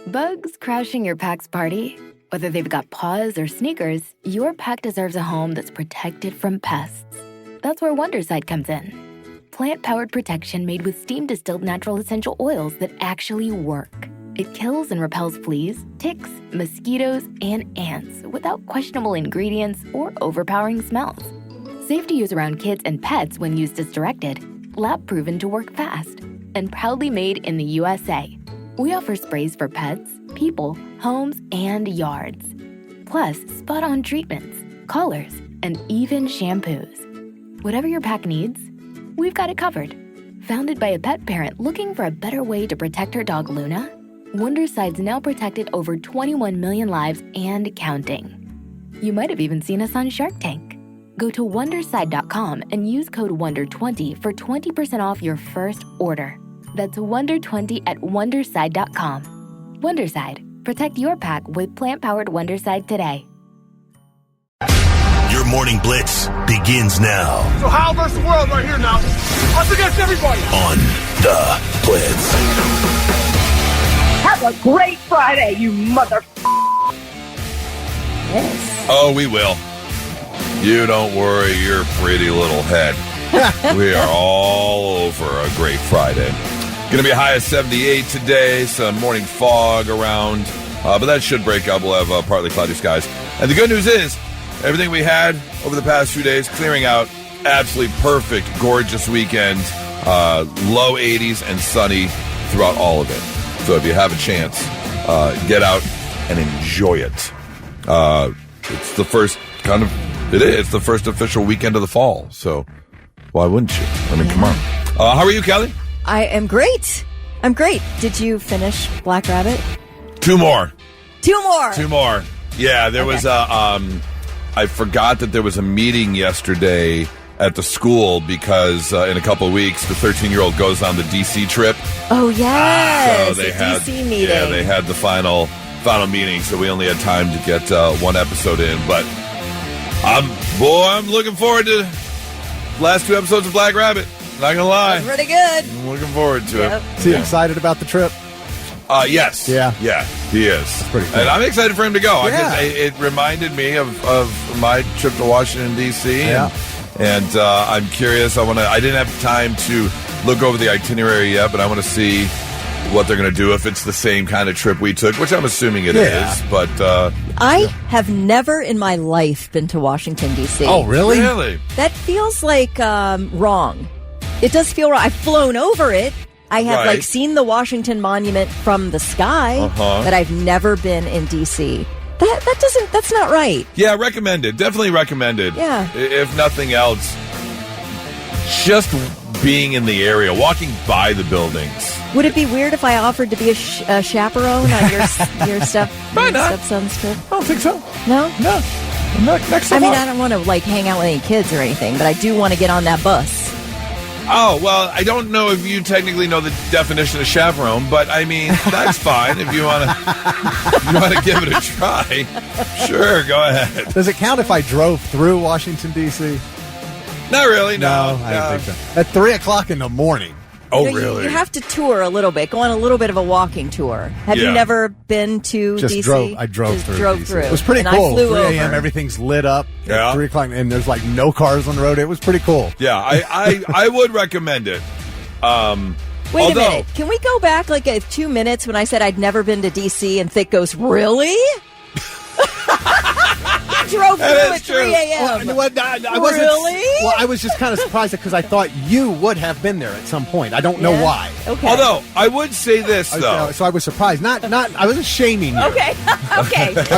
Bugs crashing your pack's party? Whether they've got paws or sneakers, your pack deserves a home that's protected from pests. That's where Wondercide comes in. Plant-powered protection made with steam-distilled natural essential oils that actually work. It kills and repels fleas, ticks, mosquitoes, and ants without questionable ingredients or overpowering smells. Safe to use around kids and pets when used as directed. Lab-proven to work fast. And proudly made in the USA. We offer sprays for pets, people, homes, and yards. Plus, spot-on treatments, collars, and even shampoos. Whatever your pack needs, we've got it covered. Founded by a pet parent looking for a better way to protect her dog Luna, Wondercide's now protected over 21 million lives and counting. You might have even seen us on Shark Tank. Go to Wondercide.com and use code WONDER20 for 20% off your first order. That's WONDER20 at Wondercide.com. Wondercide. Protect your pack with plant-powered Wondercide today. Your morning blitz begins now. So how versus the world right here now. Us against everybody. On the Blitz. Have a great Friday, you mother... Yes. Oh, we will. You don't worry your pretty little head. We are all over a great Friday. Going to be a high of 78 today. Some morning fog around. But that should break up. We'll have partly cloudy skies. And the good news is, everything we had over the past few days, clearing out. Absolutely perfect, gorgeous weekend. Low 80s and sunny throughout all of it. So if you have a chance, get out and enjoy it. It's the first it's the first official weekend of the fall. So why wouldn't you? I mean, come on. How are you, Kelly? I am great. I'm great. Did you finish Black Rabbit? Two more. Yeah, there was I forgot that there was a meeting yesterday at the school because in a couple of weeks the 13-year-old goes on the DC trip. Oh yes, so they had DC meeting. Yeah, they had the final meeting, so we only had time to get one episode in. But I'm looking forward to the last two episodes of Black Rabbit. Not gonna lie, that's pretty good. I'm looking forward to it. Is he excited about the trip? Yes. Yeah, he is. That's pretty cool. And I'm excited for him to go. Yeah. It reminded me of my trip to Washington, D.C. Yeah. And I'm curious. I didn't have time to look over the itinerary yet, but I want to see what they're going to do if it's the same kind of trip we took, which I'm assuming it is. But I have never in my life been to Washington, D.C. Oh, really? Really? That feels like wrong. It does feel wrong. I've flown over it. I have seen the Washington Monument from the sky, but I've never been in D.C. That's not right. Yeah, recommended. Definitely recommended. Yeah. If nothing else, just being in the area, walking by the buildings. Would it be weird if I offered to be a chaperone on your stepson's trip? I don't think so. No? No. Next I mean, I don't want to hang out with any kids or anything, but I do want to get on that bus. Oh, well, I don't know if you technically know the definition of chaperone, but I mean, that's fine if you want to give it a try. Sure, go ahead. Does it count if I drove through Washington, D.C.? Not really, no. I don't think so. At 3 o'clock in the morning. Oh, really? You have to tour a little bit, go on a little bit of a walking tour. Have you never been to D.C.? I drove through. DC. It was pretty cool. I flew 3 a.m., over. everything's lit up. Yeah. 3 o'clock, and there's no cars on the road. It was pretty cool. Yeah, I would recommend it. Wait a minute. Can we go back 2 minutes when I said I'd never been to D.C. and Thick goes, really? Drove through at 3 a.m. I wasn't, really? Well, I was just kind of surprised because I thought you would have been there at some point. I don't know why. Okay. Although, I would say this, though. So I was surprised. Not. I wasn't shaming you. Okay. I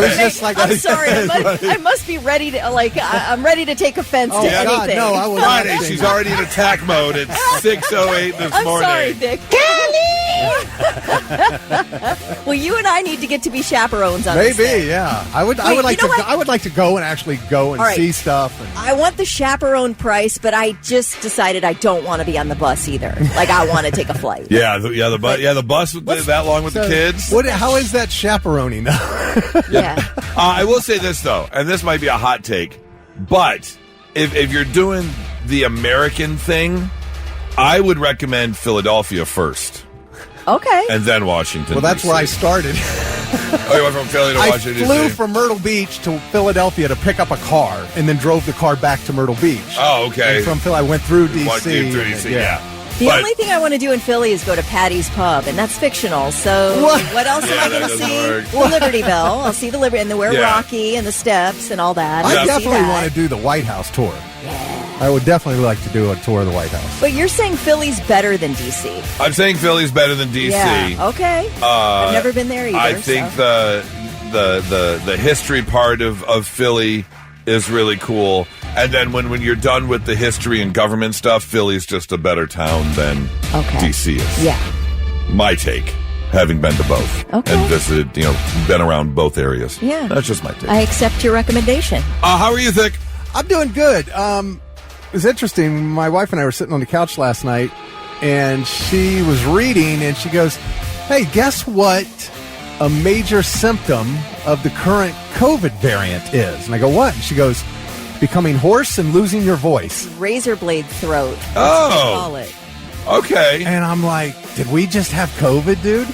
was just I'm sorry. I must be ready to, I'm ready to take offense to anything. God, no, I was Friday, she's already in attack mode. It's 6:08 this morning. I'm sorry, Vic. Well, you and I need to get to be chaperones on this thing. Maybe, yeah. I would like to go and actually go and see stuff. I want the chaperone price, but I just decided I don't want to be on the bus either. I want to take a flight. The bus that long with the kids. How is that chaperoning? Yeah. I will say this though, and this might be a hot take, but if you're doing the American thing, I would recommend Philadelphia first. Okay. and then Washington. Well, that's DC. where I started. Oh, you went from Philly to I Washington flew DC? from Myrtle Beach to Philadelphia to pick up a car, and then drove the car back to Myrtle Beach. Oh, okay. And from Philly, I went through D.C. Through DC, yeah. The But- only thing I want to do in Philly is go to Patty's Pub, and that's fictional. So what else am I going to that see? doesn't work. The Liberty Bell. I'll see the Liberty, and then we're Rocky and the steps and all that. I I'll see definitely that. want to do the White House tour. I would definitely like to do a tour of the White House. But you're saying Philly's better than D.C. I'm saying Philly's better than DC. Yeah. Okay. I've never been there either. I think so. the history part of Philly is really cool. And then when you're done with the history and government stuff, Philly's just a better town than DC is. Yeah. My take, having been to both. Okay. And visited, been around both areas. Yeah. That's just my take. I accept your recommendation. How are you, Thick? I'm doing good. It was interesting. My wife and I were sitting on the couch last night, and she was reading, and she goes, "Hey, guess what a major symptom of the current COVID variant is?" And I go, "What?" And she goes, "Becoming hoarse and losing your voice." Razor blade throat. That's Oh. what they call it. Okay. And I'm like, did we just have COVID, dude?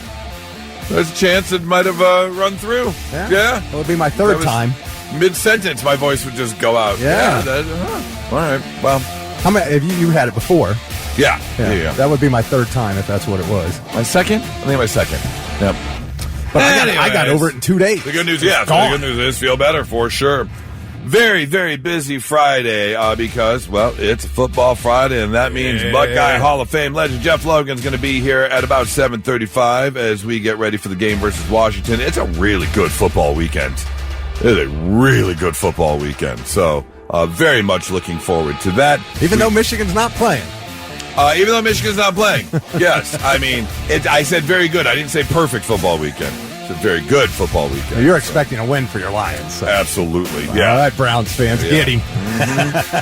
There's a chance it might have run through. Yeah. It would be my third time. Mid-sentence, my voice would just go out. Yeah. All right. Well. How many? Have you had it before? Yeah. That would be my third time if that's what it was. My second? I think my second. Yep. But I got over it in 2 days. The good news, It's the gone. good news is feel better for sure. Very, very busy Friday because, well, it's Football Friday, and that means Buckeye Hall of Fame legend Jeff Logan's going to be here at about 7:35 as we get ready for the game versus Washington. It's a really good football weekend. It is a really good football weekend. So, very much looking forward to that. Even though Michigan's not playing. Even though Michigan's not playing. Yes. I mean, I said very good. I didn't say perfect football weekend. It's a very good football weekend. You're expecting a win for your Lions. So. Absolutely. Yeah. All right, Browns fans, get him.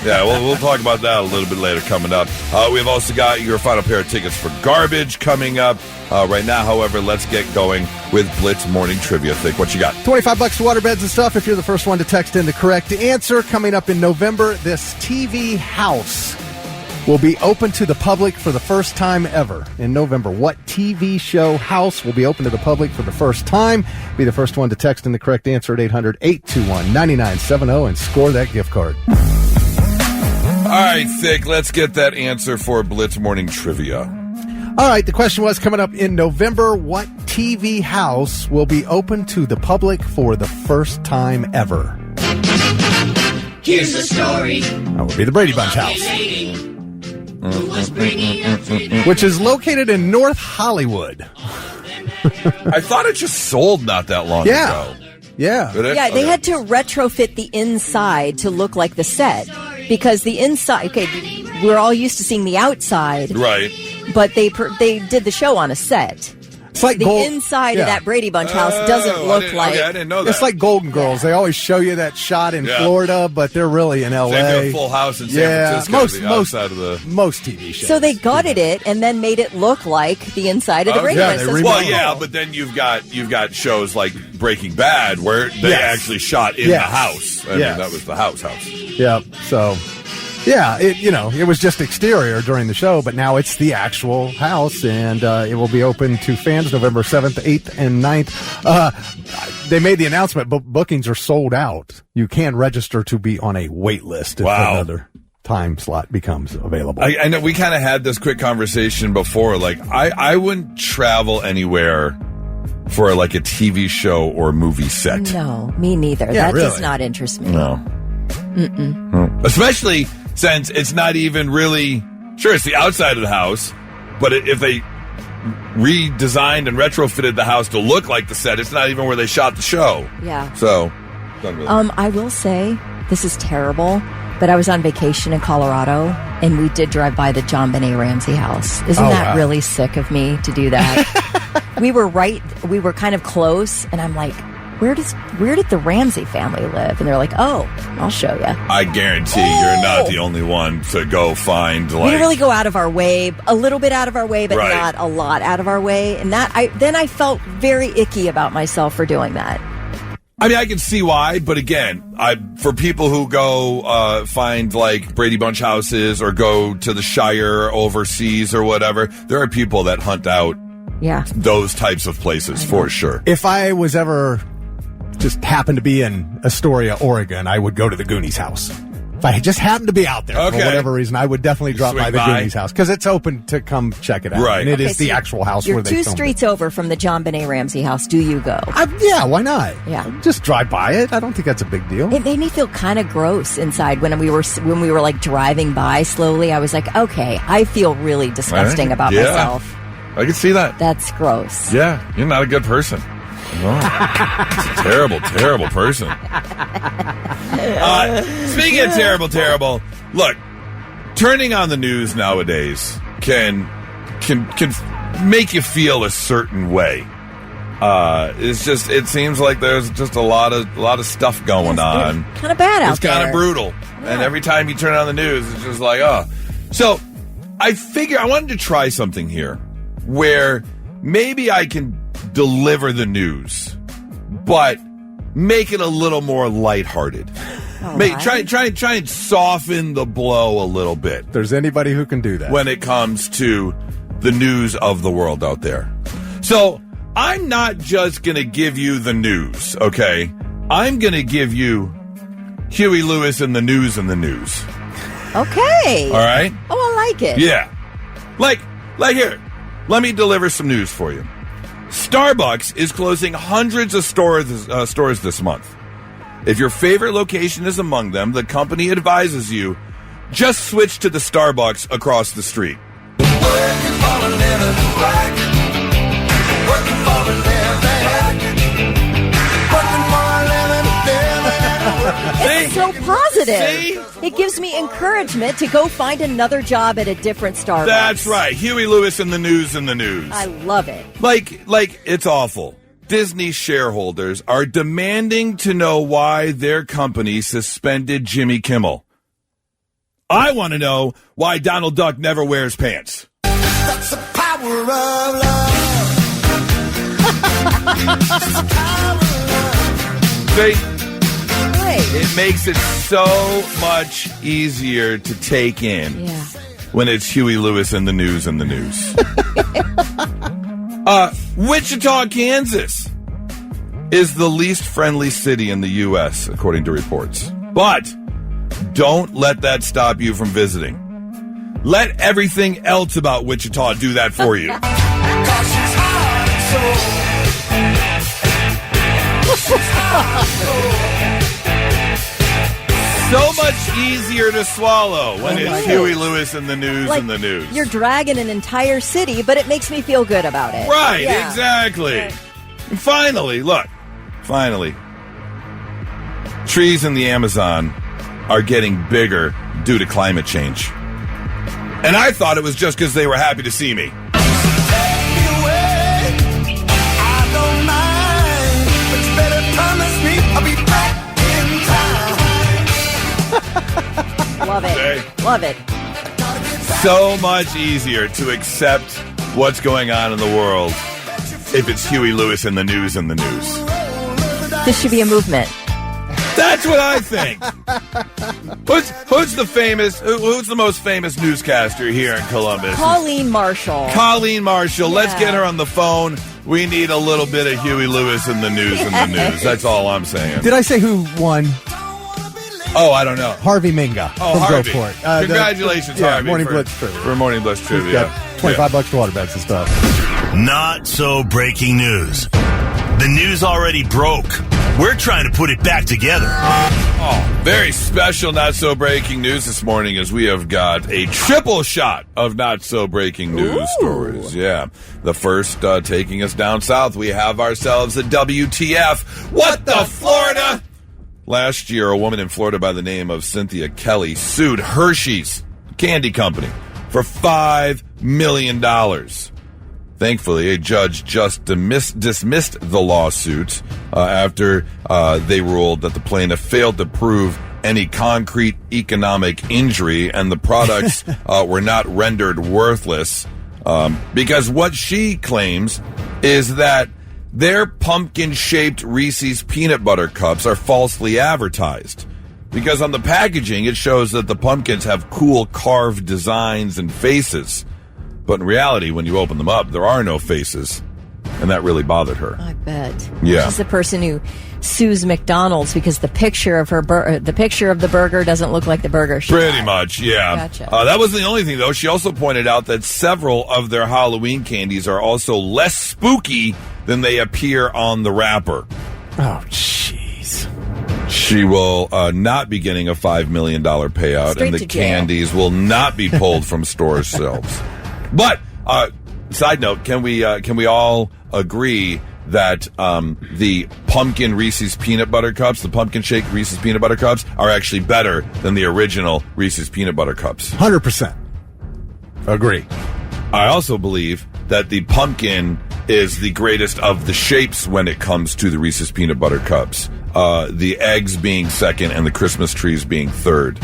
Yeah, we'll talk about that a little bit later coming up. We've also got your final pair of tickets for Garbage coming up. Right now, however, let's get going with Blitz Morning Trivia. Think what you got. $25 for waterbeds and stuff if you're the first one to text in the correct answer. Coming up in November, this TV house will be open to the public for the first time ever in November. What TV show house will be open to the public for the first time? Be the first one to text in the correct answer at 800-821-9970 and score that gift card. All right, Thick, let's get that answer for Blitz Morning Trivia. All right, the question was coming up in November, what TV house will be open to the public for the first time ever? Here's the story. That would be the Brady Bunch house, which is located in North Hollywood. I thought it just sold not that long ago. Yeah. Did it? Yeah, they Okay. had to retrofit the inside to look like the set because the inside. Okay, we're all used to seeing the outside, Right. but they did the show on a set. It's like The inside of that Brady Bunch house doesn't look like. Okay, I didn't know that. It's like Golden Girls. They always show you that shot in Yeah. Florida, but they're really in L.A. Same thing with Full House in San Francisco. Outside of the most TV shows. So they gutted it and then made it look like the inside of the Brady Bunch. That's Well, cool. yeah, but then you've got shows like Breaking Bad where they actually shot in the house. I mean, that was the house. Yeah. So, yeah, it was just exterior during the show, but now it's the actual house, and it will be open to fans November 7th, 8th, and 9th. They made the announcement, but bookings are sold out. You can register to be on a wait list if another time slot becomes available. I know we kind of had this quick conversation before. Like, I wouldn't travel anywhere for like a TV show or movie set. No, me neither. Yeah, That really. does not interest me. No. Especially since it's not even really, sure, it's the outside of the house, but if they redesigned and retrofitted the house to look like the set, it's not even where they shot the show. Yeah. So, not really. I will say this is terrible, but I was on vacation in Colorado and we did drive by the John Benet Ramsey house. Isn't that really sick of me to do that? we were kind of close, and I'm like, where did the Ramsey family live? And they're like, oh, I'll show you. I guarantee you're not the only one to go find We like. didn't really go out of our way, a little bit out of our way, but Right. not a lot out of our way. And then I felt very icky about myself for doing that. I mean, I can see why, but again, for people who go find like Brady Bunch houses or go to the Shire overseas or whatever, there are people that hunt out Yeah. those types of places for sure. If I was ever just happened to be in Astoria, Oregon, I would go to the Goonies house. If I just happened to be out there for whatever reason, I would definitely drop by the Goonies house because it's open to come check it out. Right. And it is the actual house where they filmed it. You're 2 streets over from the John Benet Ramsey house. Do you go? Yeah, why not? Yeah. Just drive by it. I don't think that's a big deal. It made me feel kind of gross inside when we were like driving by slowly. I was like, okay, I feel really disgusting about myself. I can see that. That's gross. Yeah, you're not a good person. No. It's a terrible, terrible person. Speaking of terrible, look, turning on the news nowadays can make you feel a certain way. It seems like there's just a lot of stuff going on. Kind of bad out It's there. kind of brutal. Yeah. And every time you turn on the news, it's just like, oh. So I figure I wanted to try something here where maybe I can deliver the news, but make it a little more lighthearted. Try and soften the blow a little bit. If there's anybody who can do that when it comes to the news of the world out there. So I'm not just going to give you the news, okay? I'm going to give you Huey Lewis and the news and the news. Okay. All right? Oh, I like it. Yeah. Like here. Let me deliver some news for you. Starbucks is closing hundreds of stores this month. If your favorite location is among them, the company advises you, just switch to the Starbucks across the street. It's so positive. See? It gives me encouragement to go find another job at a different Starbucks. That's right. Huey Lewis and the news and the news. I love it. Like it's awful. Disney shareholders are demanding to know why their company suspended Jimmy Kimmel. I want to know why Donald Duck never wears pants. That's the power of love. See? It makes it so much easier to take in when it's Huey Lewis and the news and the news. Wichita, Kansas is the least friendly city in the U.S., according to reports. But don't let that stop you from visiting. Let everything else about Wichita do that for you. So much easier to swallow when it's Huey Lewis and the news and the news. You're dragging an entire city, but it makes me feel good about it. Right, exactly. Right. And finally, trees in the Amazon are getting bigger due to climate change. And I thought it was just because they were happy to see me. Love it. Love it. So much easier to accept what's going on in the world if it's Huey Lewis and the news and the news. This should be a movement. That's what I think. Who's the most famous newscaster here in Columbus? Colleen Marshall. Let's get her on the phone. We need a little bit of Huey Lewis and the news and the news. That's all I'm saying. Did I say who won? Oh, I don't know. Harvey Minga. Oh, Harvey. Congratulations, Harvey. Morning Blitz trivia. For Morning Blitz trivia. Got $25 to water beds and stuff. Not so breaking news. The news already broke. We're trying to put it back together. Oh, very special not so breaking news this morning as we have got a triple shot of not so breaking news stories. Yeah. The first taking us down south, we have ourselves a WTF. What the Florida? Last year, a woman in Florida by the name of Cynthia Kelly sued Hershey's candy company for $5 million. Thankfully, a judge just dismissed the lawsuit after they ruled that the plaintiff failed to prove any concrete economic injury and the products were not rendered worthless because what she claims is that their pumpkin-shaped Reese's peanut butter cups are falsely advertised because on the packaging it shows that the pumpkins have cool carved designs and faces. But in reality, when you open them up, there are no faces. And that really bothered her. I bet. Yeah. She's the person who sues McDonald's because the picture of the burger doesn't look like the burger she Pretty got. much, yeah. Gotcha. That wasn't the only thing, though. She also pointed out that several of their Halloween candies are also less spooky than they appear on the wrapper. Oh, jeez. She will not be getting a $5 million payout, Straight and the to jail. candies will not be pulled from store shelves. But, side note, can we all agree that the pumpkin Reese's Peanut Butter Cups, the pumpkin shake Reese's Peanut Butter Cups, are actually better than the original Reese's Peanut Butter Cups? 100%. Agree. I also believe that the pumpkin is the greatest of the shapes when it comes to the Reese's Peanut Butter Cups. The eggs being second and the Christmas trees being third.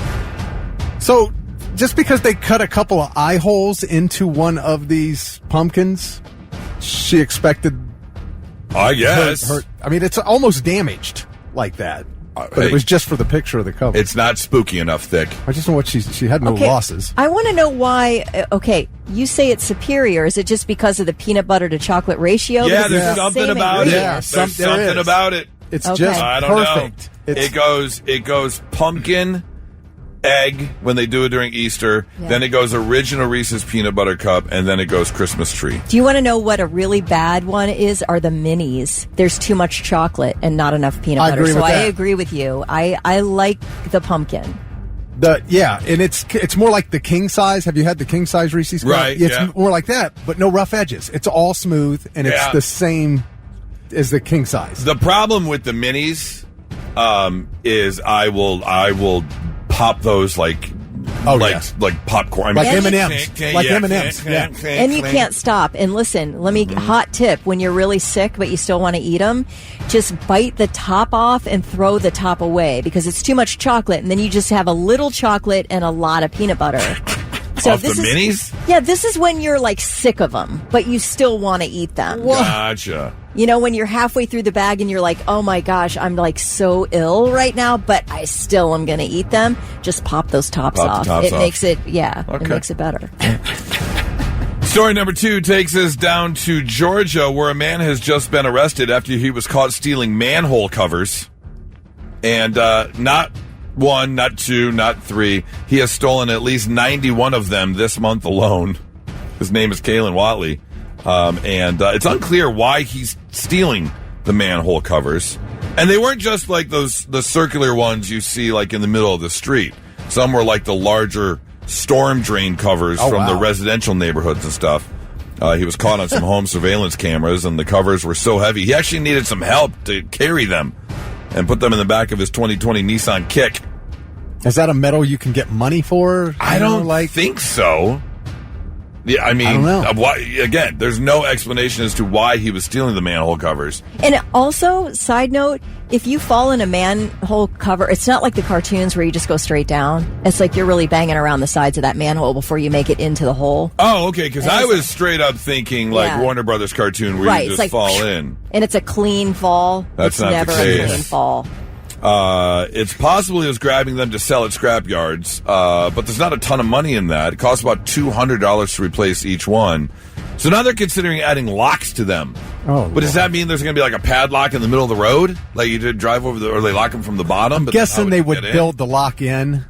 So, just because they cut a couple of eye holes into one of these pumpkins, she expected... I guess. I mean, it's almost damaged like that. But hey, it was just for the picture of the cover. It's not spooky enough, Thick. I just know what she had no losses. I want to know why. Okay, you say it's superior. Is it just because of the peanut butter to chocolate ratio? Yeah, Because there's it's the something same about it. ingredients. There's something about it. It's Okay. just I don't perfect. know. It goes pumpkin, egg when they do it during Easter. Yeah. Then it goes original Reese's Peanut Butter Cup, and then it goes Christmas tree. Do you want to know what a really bad one is? Are the minis. There's too much chocolate and not enough peanut I butter. agree So with I that. agree with you. I like the pumpkin. And it's more like the king size. Have you had the king size Reese's Cup? Right, It's yeah. more like that, but no rough edges. It's all smooth, and it's Yeah. the same as the king size. The problem with the minis is I will pop those like popcorn. Like And M&Ms. Like M&Ms, yeah. And you can't stop. And listen, let me hot tip: when you're really sick but you still want to eat them, just bite the top off and throw the top away because it's too much chocolate, and then you just have a little chocolate and a lot of peanut butter. So Off the minis? Yeah, this is when you're like sick of them, but you still want to eat them. Gotcha. You know, when you're halfway through the bag and you're like, oh my gosh, I'm like so ill right now, but I still am going to eat them. Just pop those tops Pop the off. tops It off. makes it, it Okay. makes it better. Story number 2 takes us down to Georgia, where a man has just been arrested after he was caught stealing manhole covers. And not one, not two, not three. He has stolen at least 91 of them this month alone. His name is Kalen Watley. And it's unclear why he's stealing the manhole covers. And they weren't just like the circular ones you see like in the middle of the street. Some were like the larger storm drain covers from the residential neighborhoods and stuff. He was caught on some home surveillance cameras, and the covers were so heavy. He actually needed some help to carry them and put them in the back of his 2020 Nissan Kick. Is that a metal you can get money for? I don't think so. Yeah, I mean, I don't know. Why, again, there's no explanation as to why he was stealing the manhole covers. And also, side note, if you fall in a manhole cover, it's not like the cartoons where you just go straight down. It's like you're really banging around the sides of that manhole before you make it into the hole. Oh, okay, because I was straight up thinking like Yeah. Warner Brothers cartoon where Right, you it's just like, fall in. And it's a clean fall. That's it's not the never case. a clean fall. It's possible he was grabbing them to sell at scrap yards, but there's not a ton of money in that. It costs about $200 to replace each one. So now they're considering adding locks to them. Oh, but does that mean there's going to be like a padlock in the middle of the road? Like you did drive over or they lock them from the bottom? I'm guessing they would get in? build the lock in.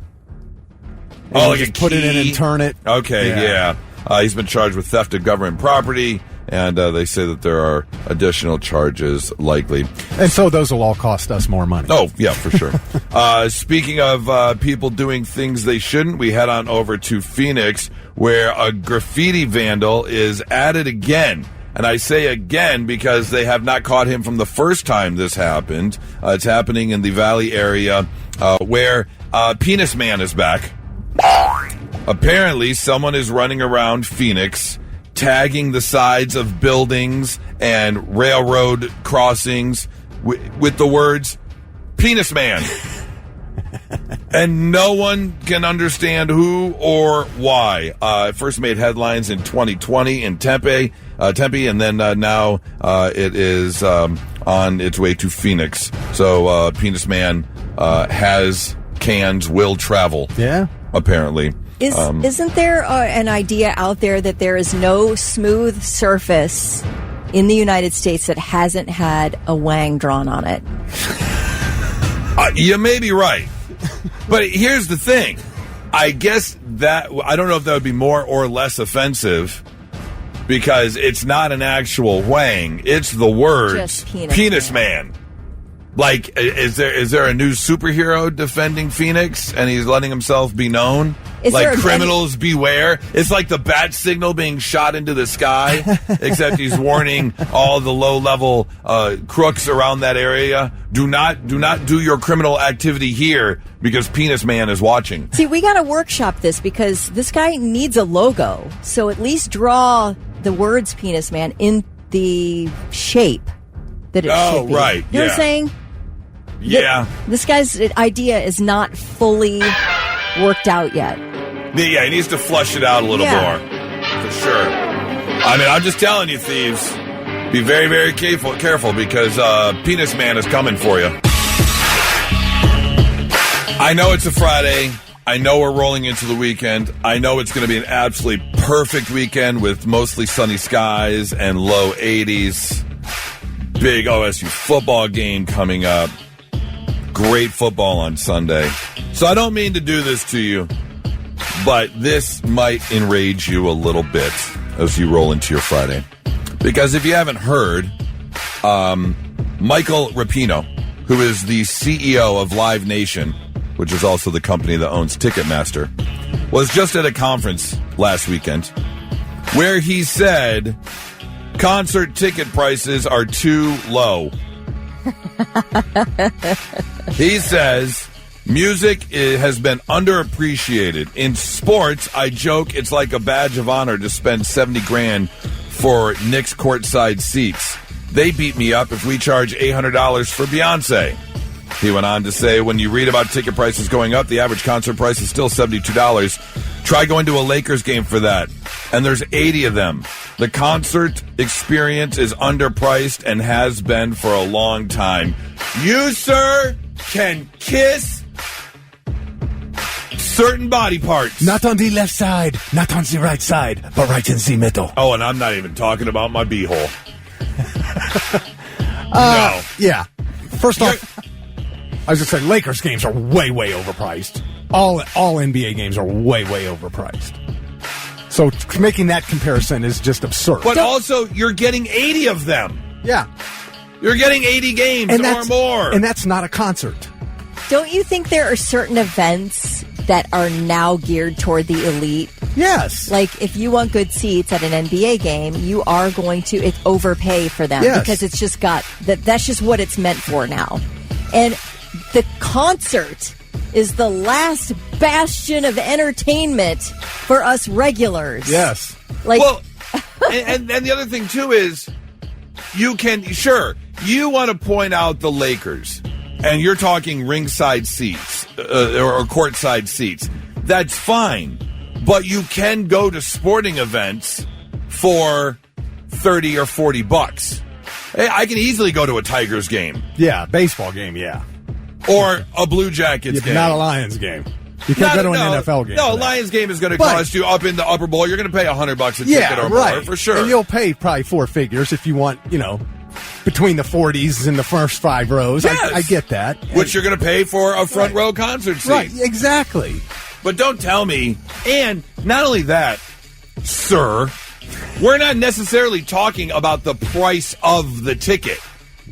Oh, like just a put it in key? and turn it. Okay, yeah. He's been charged with theft of government property, and they say that there are additional charges likely. And so those will all cost us more money. Oh, yeah, for sure. Speaking of people doing things they shouldn't, we head on over to Phoenix, where a graffiti vandal is at it again. And I say again because they have not caught him from the first time this happened. It's happening in the Valley area where Penis Man is back. Apparently, someone is running around Phoenix, tagging the sides of buildings and railroad crossings with the words, Penis Man. And no one can understand who or why. It first made headlines in 2020 in Tempe, and then now it is on its way to Phoenix. So Penis Man has cans, will travel. Yeah. Apparently. Isn't there an idea out there that there is no smooth surface in the United States that hasn't had a wang drawn on it? You may be right. But here's the thing. I guess that, I don't know if that would be more or less offensive because it's not an actual wang. It's the words penis man. Like, is there a new superhero defending Phoenix and he's letting himself be known? Like criminals beware? It's like the bat signal being shot into the sky, except he's warning all the low-level crooks around that area. Do not do your criminal activity here because Penis Man is watching. See, we got to workshop this because this guy needs a logo. So at least draw the words Penis Man in the shape that it should be. Oh, right. You know what I'm saying? Yeah. This guy's idea is not fully worked out yet. Yeah, he needs to flush it out a little more. For sure. I mean, I'm just telling you, thieves, be very, very careful because Penis Man is coming for you. I know it's a Friday. I know we're rolling into the weekend. I know it's going to be an absolutely perfect weekend with mostly sunny skies and low 80s. Big OSU football game coming up. Great football on Sunday. So I don't mean to do this to you, but this might enrage you a little bit as you roll into your Friday. Because if you haven't heard, Michael Rapino, who is the CEO of Live Nation, which is also the company that owns Ticketmaster, was just at a conference last weekend where he said concert ticket prices are too low. He says music has been underappreciated. In sports, I joke it's like a badge of honor to spend $70,000 for Knicks courtside seats. They beat me up if we charge $800 for Beyonce. He went on to say, when you read about ticket prices going up, the average concert price is still $72. Try going to a Lakers game for that. And there's 80 of them. The concert experience is underpriced and has been for a long time. You, sir, can kiss certain body parts. Not on the left side, not on the right side, but right in the middle. Oh, and I'm not even talking about my beehole. No. Yeah. First off, I was just saying, Lakers games are way, way overpriced. All NBA games are way, way overpriced. So making that comparison is just absurd. But also, you're getting 80 of them. Yeah. You're getting 80 games or more. And that's not a concert. Don't you think there are certain events that are now geared toward the elite? Yes. Like, if you want good seats at an NBA game, you are going to overpay for them because it's just that's just what it's meant for now. And the concert is the last bastion of entertainment for us regulars. Yes. Like, well, and the other thing, too, is you want to point out the Lakers, and you're talking ringside seats or courtside seats. That's fine. But you can go to sporting events for $30 or $40. Hey, I can easily go to a Tigers game. Yeah, baseball game, yeah. Or a Blue Jackets game. Not a Lions game. You can't go to an NFL game. No, a Lions game is going to cost you up in the upper bowl. You're going to pay $100 a ticket or more, for sure. And you'll pay probably four figures if you want, between the 40s and the first 5 rows. Yes. I get that. Which you're going to pay for a front row concert seat. Right, exactly. But don't tell me. And not only that, sir, we're not necessarily talking about the price of the ticket.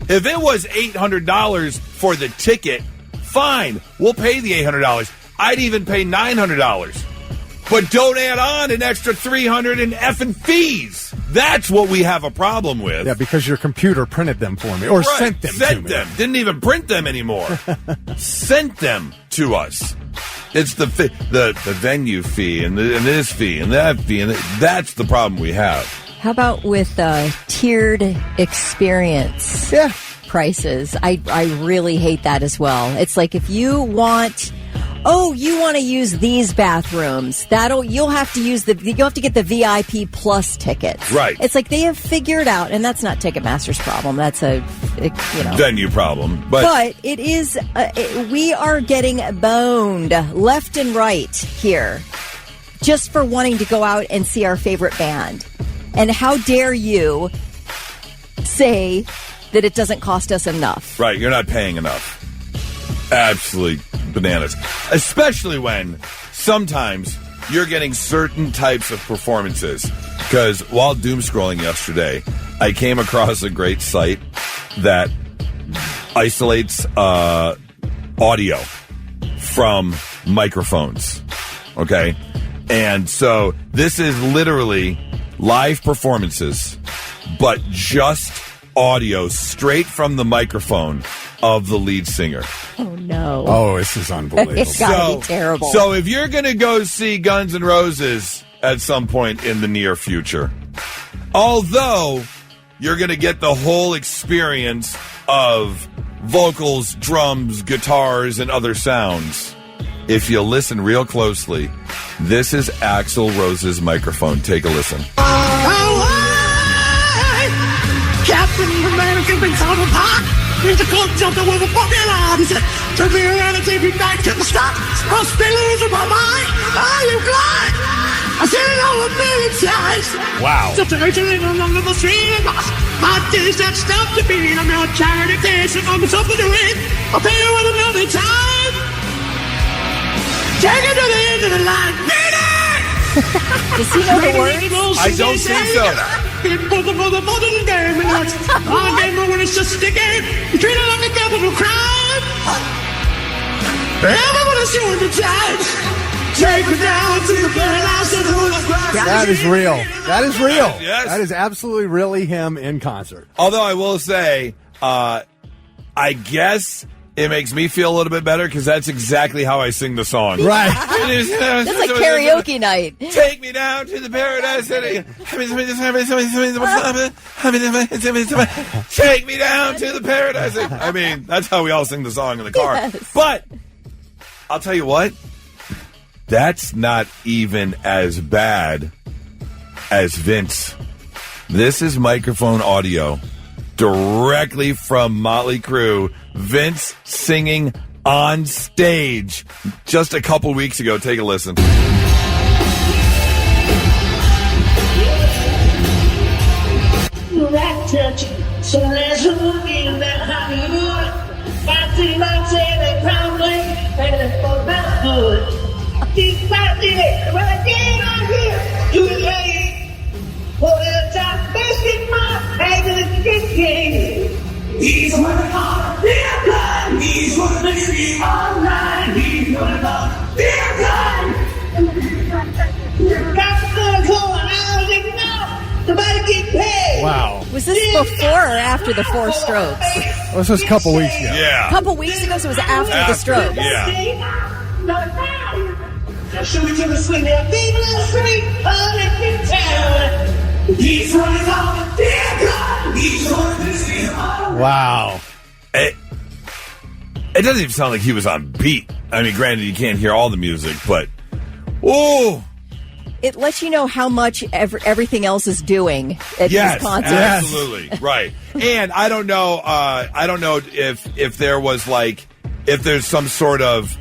If it was $800 for the ticket, fine. We'll pay the $800. I'd even pay $900. But don't add on an extra $300 in effing fees. That's what we have a problem with. Yeah, because your computer printed them for me or sent them to me. Didn't even print them anymore. Sent them to us. It's the venue fee and this fee and that fee, and that's the problem we have. How about with tiered experience prices? I really hate that as well. It's like if you want to use these bathrooms, you'll have to get the VIP plus tickets. Right. It's like they have figured out, and that's not Ticketmaster's problem. That's a venue problem. But it is. We are getting boned left and right here. just for wanting to go out and see our favorite band. And how dare you say that it doesn't cost us enough? Right, you're not paying enough. Absolutely bananas. Especially when sometimes you're getting certain types of performances. Because while doom scrolling yesterday, I came across a great site that isolates audio from microphones. Okay? And so this is literally live performances, but just audio straight from the microphone of the lead singer. Oh, no. Oh, this is unbelievable. It's gotta be terrible. So if you're going to go see Guns N' Roses at some point in the near future, although you're going to get the whole experience of vocals, drums, guitars, and other sounds, if you listen real closely, this is Axl Rose's microphone. Take a listen. Captain America been torn apart. Here's the cold jumper with a popularity. Turn me around and take me back to the start. I'll still losing my mind. Are you blind? I said it all a million times. Wow. Just a hurting along the street. My days that stop to be. I'm not charity case. I'm something to read. I'll pay you with another time. Take it to the end of the line. Does he know the words? I don't think so. It's just a game. You treat it like a capital crime. Everyone is doing the time. Take me down to the paradise of the That is real. That is real. Yes. That is absolutely really him in concert. Although I will say, I guess it makes me feel a little bit better because that's exactly how I sing the song. Right. That's like karaoke night. Take me down to the paradise. Take me down to the paradise. I mean, that's how we all sing the song in the car. Yes. But I'll tell you what, that's not even as bad as Vince. This is microphone audio directly from Motley Crue. Vince singing on stage just a couple weeks ago. Take a listen. That touch, so let's look in that Hollywood. I see my say they probably and for that good. Deep back in it, when I get on here, you will lay for the top best in my bag of the game. He's working on their gun. He's working to be online. He's working on their gun. Got the going out and now. Somebody get paid. Wow. Was this before or after the 4 strokes? This was a couple weeks ago. Yeah. A couple weeks ago, so it was after the stroke. Yeah. Should we do the swing there? People in the street, in town. He's running on their gun. He's running to see Wow. It doesn't even sound like he was on beat. I mean, granted, you can't hear all the music, but It lets you know how much everything else is doing at these concerts. Absolutely, right. And I don't know if there was if there's some sort of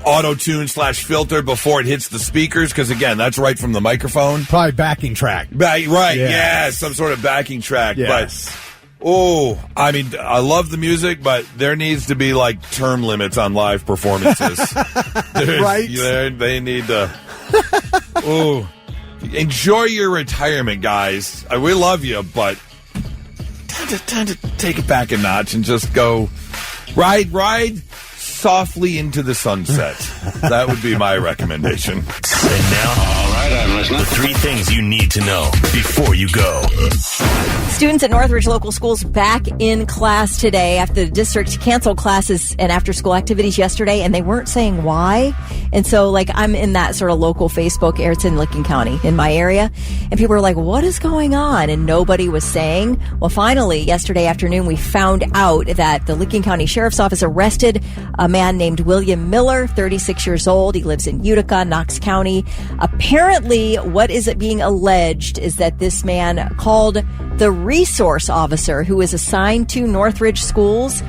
auto-tune / filter before it hits the speakers, because again, that's right from the microphone. Probably backing track. Right, yeah, some sort of backing track. Yes. But, I mean, I love the music, but there needs to be, term limits on live performances. Right? They need to... Enjoy your retirement, guys. We love you, but time to take it back a notch and just go ride softly into the sunset. That would be my recommendation. And now, all right, I'm listening. The 3 things you need to know before you go. Students at Northridge Local Schools back in class today after the district canceled classes and after-school activities yesterday, and they weren't saying why. And so, I'm in that sort of local Facebook, it's in Licking County, in my area, and people were like, what is going on? And nobody was saying. Well, finally, yesterday afternoon, we found out that the Licking County Sheriff's Office arrested a man named William Miller, 36 years old. He lives in Utica, Knox County. Apparently, what is being alleged is that this man called the resource officer who is assigned to Northridge schools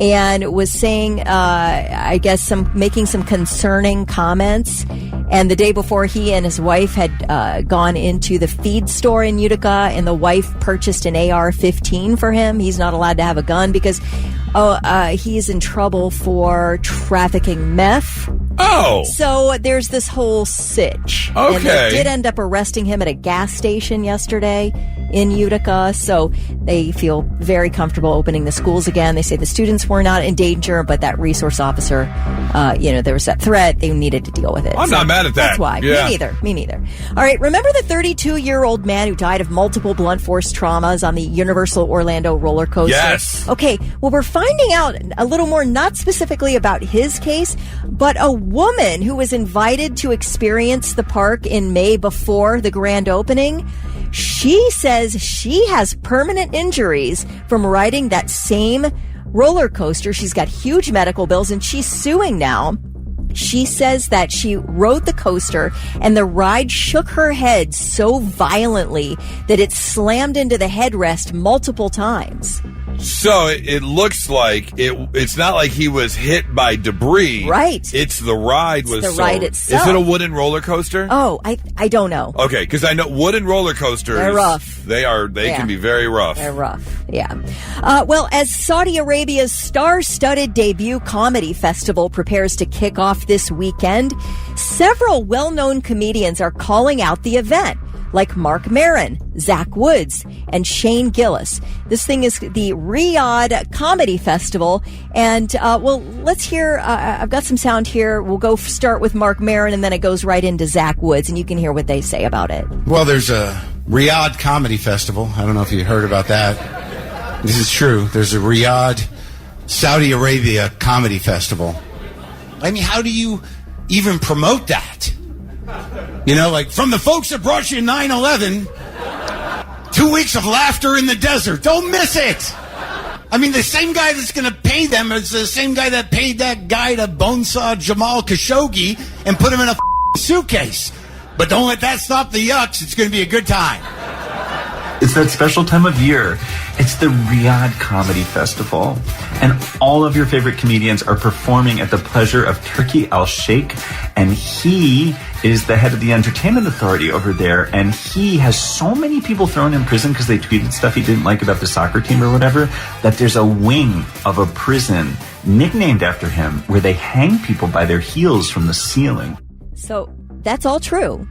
and was saying, I guess, making some concerning comments. And the day before, he and his wife had gone into the feed store in Utica, and the wife purchased an AR-15 for him. He's not allowed to have a gun because he's in trouble for trafficking meth. Oh. So there's this whole sitch. Okay. And they did end up arresting him at a gas station yesterday in Utica. So they feel very comfortable opening the schools again. They say the students were not in danger, but that resource officer, there was that threat. They needed to deal with it. I'm not mad at that. That's why. Yeah. Me neither. All right. Remember the 32-year-old man who died of multiple blunt force traumas on the Universal Orlando roller coaster? Yes. Okay. Well, we're finding out a little more, not specifically about his case, but a woman who was invited to experience the park in May before the grand opening. She says she has permanent injuries from riding that same roller coaster. She's got huge medical bills, and she's suing now. She says that she rode the coaster and the ride shook her head so violently that it slammed into the headrest multiple times. So it looks like it's not like he was hit by debris. Right. It's the ride was the ride itself. Is it a wooden roller coaster? Oh, I don't know. Okay, because I know wooden roller coasters. They're rough. They can be very rough. They're rough, yeah. Well, as Saudi Arabia's star-studded debut comedy festival prepares to kick off this weekend, several well-known comedians are calling out the event, like Mark Maron, Zach Woods, and Shane Gillis. This thing is the Riyadh Comedy Festival. And, let's hear, I've got some sound here. We'll start with Mark Maron, and then it goes right into Zach Woods, and you can hear what they say about it. Well, there's a Riyadh Comedy Festival. I don't know if you heard about that. This is true. There's a Riyadh, Saudi Arabia Comedy Festival. I mean, how do you even promote that? Like from the folks that brought you 9/11, 2 weeks of laughter in the desert. Don't miss it. I mean, the same guy that's going to pay them is the same guy that paid that guy to bonesaw Jamal Khashoggi and put him in a suitcase. But don't let that stop the yucks. It's going to be a good time. It's that special time of year. It's the Riyadh Comedy Festival. And all of your favorite comedians are performing at the pleasure of Turki Al-Sheikh. And he is the head of the entertainment authority over there. And he has so many people thrown in prison because they tweeted stuff he didn't like about the soccer team or whatever, that there's a wing of a prison nicknamed after him where they hang people by their heels from the ceiling. So that's all true.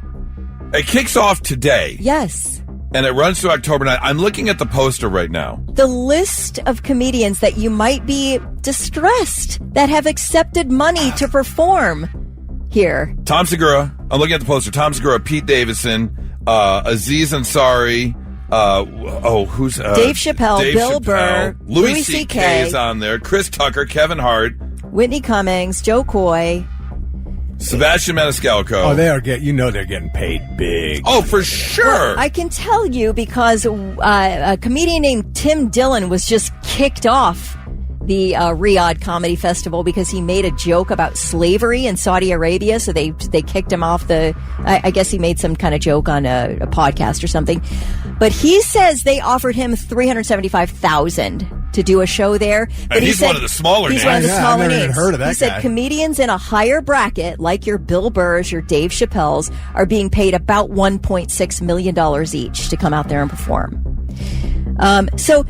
It kicks off today. Yes. And it runs through October 9th. I'm looking at the poster right now. The list of comedians that you might be distressed that have accepted money to perform here. Tom Segura. I'm looking at the poster. Tom Segura, Pete Davidson, Aziz Ansari, who's Dave Chappelle, Bill Burr, Louis C.K. is on there, Chris Tucker, Kevin Hart, Whitney Cummings, Joe Coy, Sebastian Maniscalco. Oh, they're getting paid big. Oh, for sure. Well, I can tell you because a comedian named Tim Dillon was just kicked off the Riyadh Comedy Festival because he made a joke about slavery in Saudi Arabia. So they kicked him off I guess he made some kind of joke on a podcast or something. But he says they offered him $375,000 to do a show there. But and he's one of the smaller names. He's one of the smaller I've never names. even heard of that he said guy. Comedians in a higher bracket, like your Bill Burrs, your Dave Chappelles, are being paid about $1.6 million each to come out there and perform. So,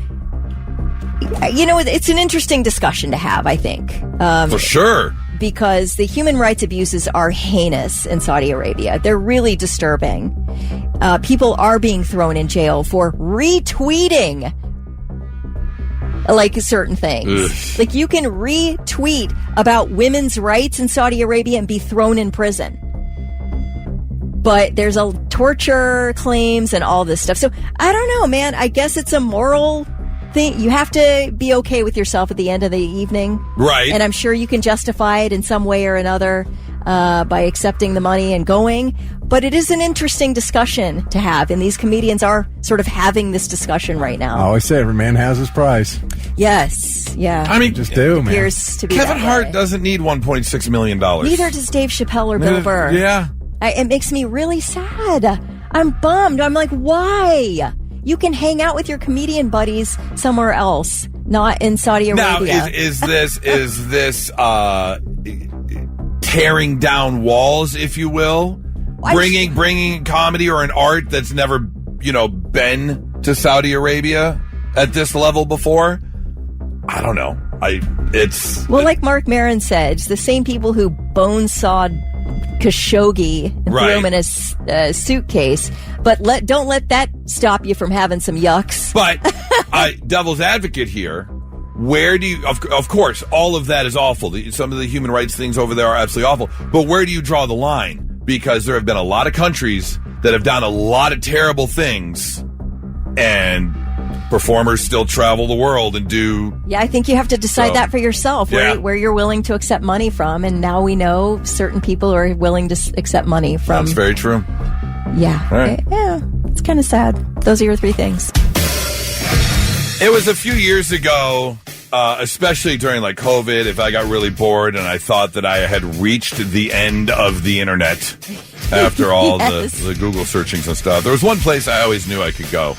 it's an interesting discussion to have, I think. For sure. Because the human rights abuses are heinous in Saudi Arabia. They're really disturbing. People are being thrown in jail for retweeting certain things. Ugh. Like you can retweet about women's rights in Saudi Arabia and be thrown in prison. But there's a torture claims and all this stuff. So I don't know, man. I guess it's a moral thing. You have to be okay with yourself at the end of the evening. Right. And I'm sure you can justify it in some way or another by accepting the money and going. But it is an interesting discussion to have. And these comedians are sort of having this discussion right now. I always say every man has his price. Yes. Yeah. I mean, just do, man. Appears to be Kevin that Hart way. doesn't need $1.6 million. Neither does Dave Chappelle or Bill Burr. Yeah. It makes me really sad. I'm bummed. I'm like, why? You can hang out with your comedian buddies somewhere else, not in Saudi Arabia. Now, is this tearing down walls, if you will, bringing comedy or an art that's never, been to Saudi Arabia at this level before. I don't know. Like Mark Maron said, it's the same people who bone-sawed Khashoggi and threw him in a suitcase. But don't let that stop you from having some yucks. But devil's advocate here, where do you, of course, all of that is awful. Some of the human rights things over there are absolutely awful. But where do you draw the line? Because there have been a lot of countries that have done a lot of terrible things, and performers still travel the world and do. Yeah, I think you have to decide that for yourself, where you're willing to accept money from. And now we know certain people are willing to accept money from. That's very true. Yeah. Right. Yeah, it's kind of sad. Those are your three things. It was a few years ago, especially during like COVID, if I got really bored and I thought that I had reached the end of the internet after all the Google searchings and stuff. There was one place I always knew I could go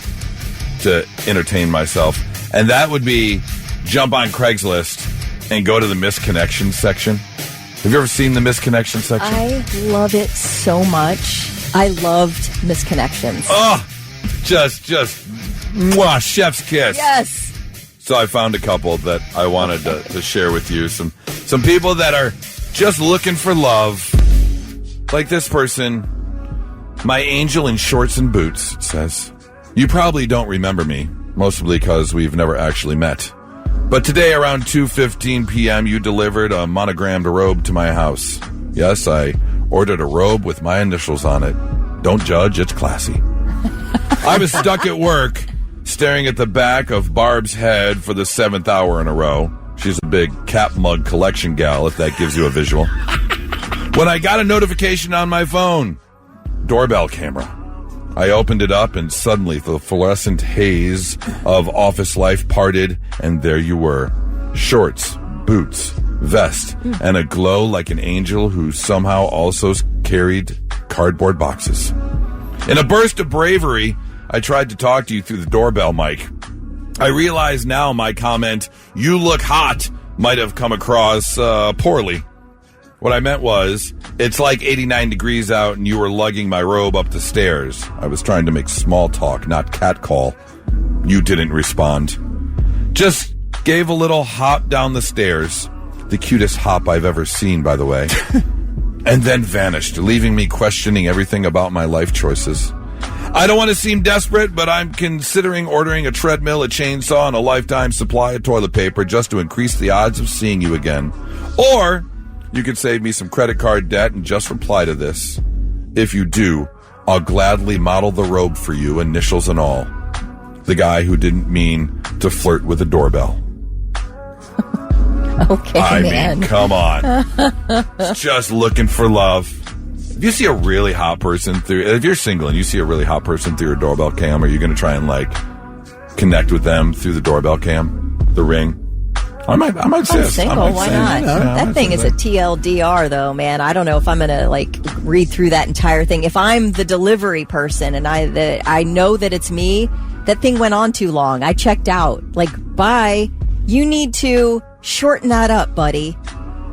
to entertain myself, and that would be jump on Craigslist and go to the misconnection section. Have you ever seen the misconnection section? I love it so much. I loved misconnections. Oh, just mwah, chef's kiss. Yes. So I found a couple that I wanted to share with you. Some people that are just looking for love. Like this person, my angel in shorts and boots, it says. You probably don't remember me, mostly because we've never actually met. But today around 2:15 p.m., you delivered a monogrammed robe to my house. Yes, I ordered a robe with my initials on it. Don't judge, it's classy. I was stuck at work, staring at the back of Barb's head for the 7th hour in a row. She's a big cap mug collection gal, if that gives you a visual. When I got a notification on my phone, doorbell camera. I opened it up, and suddenly the fluorescent haze of office life parted, and there you were. Shorts, boots, vest, and a glow like an angel who somehow also carried cardboard boxes. In a burst of bravery, I tried to talk to you through the doorbell mic. I realize now my comment, "You look hot," might have come across poorly. What I meant was, it's like 89 degrees out and you were lugging my robe up the stairs. I was trying to make small talk, not catcall. You didn't respond. Just gave a little hop down the stairs. The cutest hop I've ever seen, by the way. And then vanished, leaving me questioning everything about my life choices. I don't want to seem desperate, but I'm considering ordering a treadmill, a chainsaw, and a lifetime supply of toilet paper just to increase the odds of seeing you again. Or you could save me some credit card debt and just reply to this. If you do, I'll gladly model the robe for you, initials and all. The guy who didn't mean to flirt with a doorbell. Okay, I man. mean, come on. Just looking for love. If you see a really hot person if you're single and you see a really hot person through your doorbell cam, are you going to try and connect with them through the doorbell cam, the Ring? I might say I'm single. Why not? That thing is a TLDR, though, man. I don't know if I'm going to read through that entire thing. If I'm the delivery person and I know that it's me, that thing went on too long. I checked out. Bye. You need to shorten that up, buddy.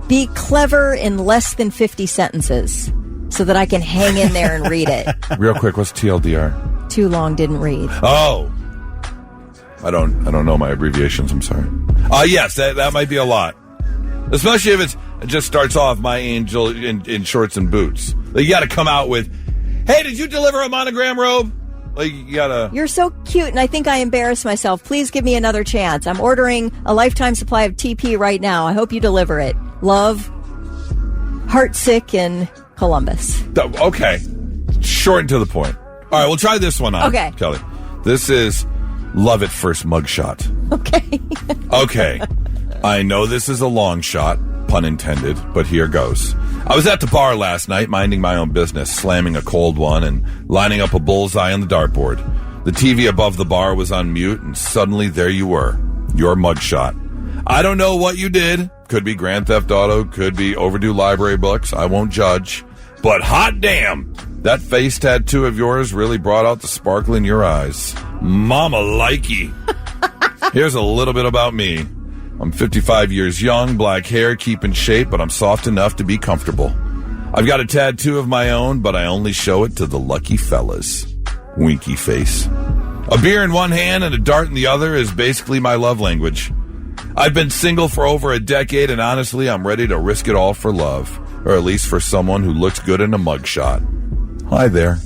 Be clever in less than 50 sentences so that I can hang in there and read it. Real quick, what's TLDR? Too long, didn't read. Oh. I don't know my abbreviations, I'm sorry. Yes, that might be a lot. Especially if it just starts off, my angel in shorts and boots. You got to come out with, hey, did you deliver a monogram robe? You got to... You're so cute, and I think I embarrassed myself. Please give me another chance. I'm ordering a lifetime supply of TP right now. I hope you deliver it. Love, Heartsick in Columbus. Okay. Short and to the point. All right, we'll try this one on, okay. Kelly. This is love at first mugshot. Okay. Okay. I know this is a long shot, pun intended, but here goes. I was at the bar last night, minding my own business, slamming a cold one and lining up a bullseye on the dartboard. The TV above the bar was on mute, and suddenly there you were, your mugshot. I don't know what you did. Could be Grand Theft Auto, could be overdue library books. I won't judge. But hot damn, that face tattoo of yours really brought out the sparkle in your eyes. Mama likey. Here's a little bit about me. I'm 55 years young, black hair, keep in shape, but I'm soft enough to be comfortable. I've got a tattoo of my own, but I only show it to the lucky fellas. Winky face. A beer in one hand and a dart in the other is basically my love language. I've been single for over a decade, and honestly, I'm ready to risk it all for love. Or at least for someone who looks good in a mugshot. Hi there.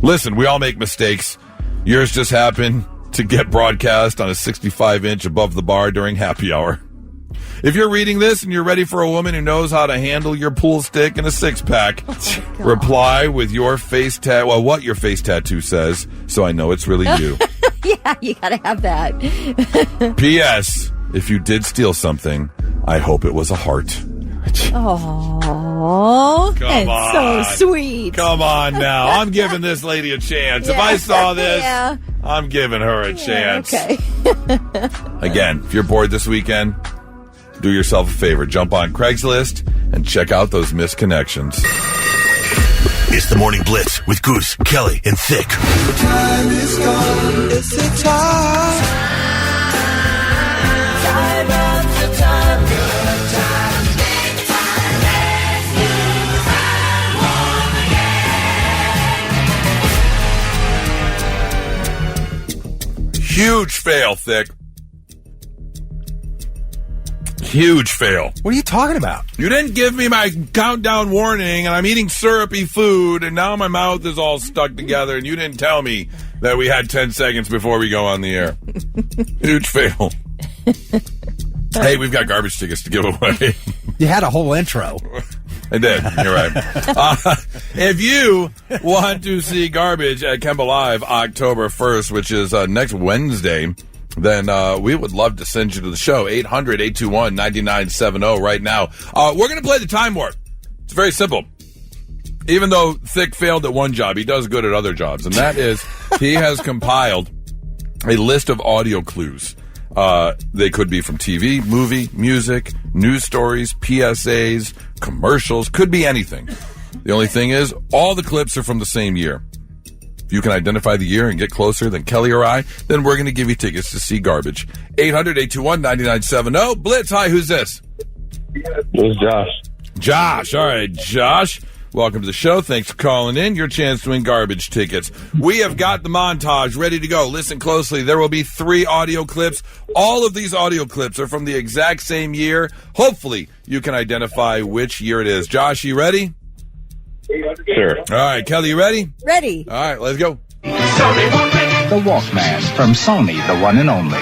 Listen, we all make mistakes. Yours just happened to get broadcast on a 65-inch above the bar during happy hour. If you're reading this and you're ready for a woman who knows how to handle your pool stick and a six-pack, reply with your face what your face tattoo says, so I know it's really you. Yeah, you gotta have that. P.S. If you did steal something, I hope it was a heart. Oh, that's so sweet. Come on now. I'm giving this lady a chance. If I saw this, I'm giving her a chance. Okay. Again, if you're bored this weekend, do yourself a favor. Jump on Craigslist and check out those missed connections. It's the Morning Blitz with Goose, Kelly, and Thick. Time is gone. It's the time. Time after time. Good time. Big time. Let's use time once again. Huge fail, Thick. Huge fail. What are you talking about? You didn't give me my countdown warning, and I'm eating syrupy food, and now my mouth is all stuck together, and you didn't tell me that we had 10 seconds before we go on the air. Huge fail. Hey, we've got garbage tickets to give away. You had a whole intro. I did. You're right. If you want to see Garbage at Kemba Live October 1st, which is next Wednesday, then we would love to send you to the show. 800-821-9970 right now. We're going to play the Time Warp. It's very simple. Even though Thick failed at one job, he does good at other jobs. And that is, he has compiled a list of audio clues. They could be from TV, movie, music, news stories, PSAs, commercials, could be anything. The only thing is, all the clips are from the same year. If you can identify the year and get closer than Kelly or I, then we're going to give you tickets to see Garbage. 800-821-9970. Blitz, hi, who's this? This is Josh. Josh, all right, Josh. Welcome to the show. Thanks for calling in. Your chance to win Garbage tickets. We have got the montage ready to go. Listen closely. There will be 3 audio clips. All of these audio clips are from the exact same year. Hopefully, you can identify which year it is. Josh, you ready? Sure. All right, Kelly, you ready? Ready. All right, let's go. The Walkman from Sony, the one and only.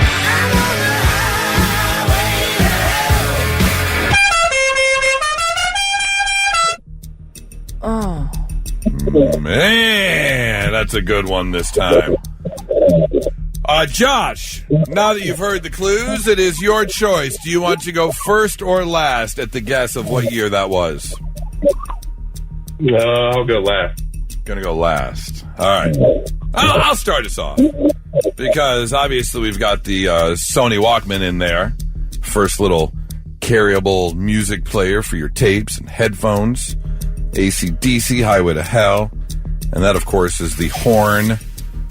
Oh. Man, that's a good one this time. Josh, now that you've heard the clues, it is your choice. Do you want to go first or last at the guess of what year that was? I'll go last. Gonna go last. All right. I'll start us off. Because obviously we've got the Sony Walkman in there. First little carryable music player for your tapes and headphones. AC/DC, Highway to Hell. And that, of course, is the horn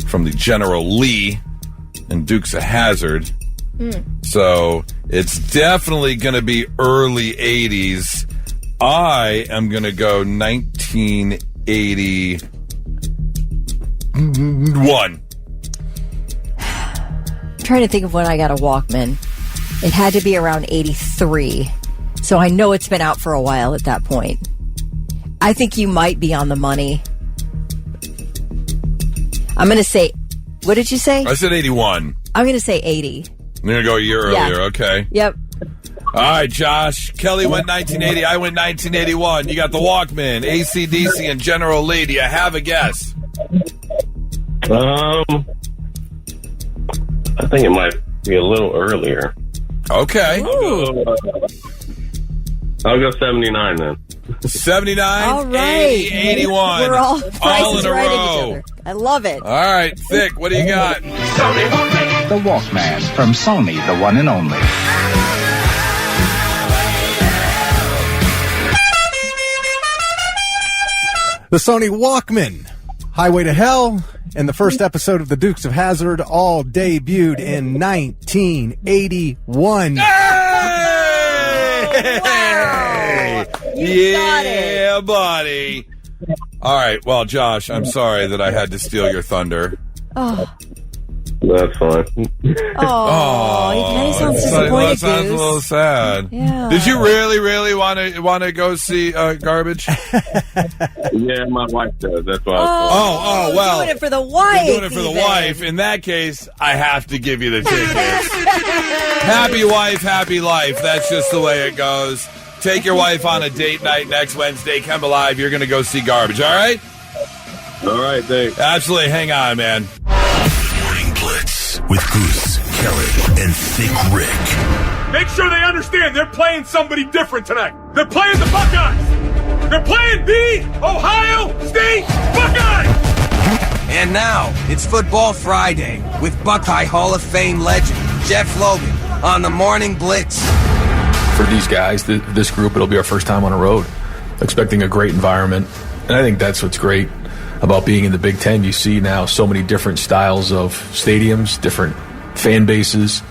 from the General Lee and Dukes of Hazzard. So it's definitely going to be early 80s. I am going to go 1981. Trying to think of when I got a Walkman. It had to be around 83. So I know it's been out for a while at that point. I think you might be on the money. I'm going to say, what did you say? I said 81. I'm going to say 80. I'm going to go a year earlier, okay? Yep. All right, Josh. Kelly went 1980. I went 1981. You got the Walkman, AC/DC, and General Lee. Do you have a guess? I think it might be a little earlier. Okay. I'll go 79 then. 79, all right. 80, 81. We're all in a right row. Each other. I love it. All right, Thick, what do you got? The Walkman from Sony, the one and only. The Sony Walkman, Highway to Hell, and the first episode of the Dukes of Hazzard all debuted in 1981. Wow. Yeah, buddy. All right. Well, Josh, I'm sorry that I had to steal your thunder. Oh. That's fine. Oh, you kind of sounds disappointed, That sounds a little sad. Yeah. Did you really want to go see Garbage? Yeah, my wife does. That's why. Well, doing it for the wife. You're doing it for the wife. In that case, I have to give you the tickets. Happy wife, happy life. That's just the way it goes. Take your wife on a date night next Wednesday. Come alive. You're going to go see Garbage. All right? All right, thanks. Absolutely. Hang on, man. Morning Blitz with Goose, Kelly, and Thick Rick. Make sure they understand they're playing somebody different tonight. They're playing the Buckeyes. They're playing the Ohio State Buckeyes. And now, it's Football Friday with Buckeye Hall of Fame legend Jeff Logan on the Morning Blitz. For these guys, this group, it'll be our first time on a road. Expecting a great environment. And I think that's what's great about being in the Big Ten. You see now so many different styles of stadiums, different fan bases.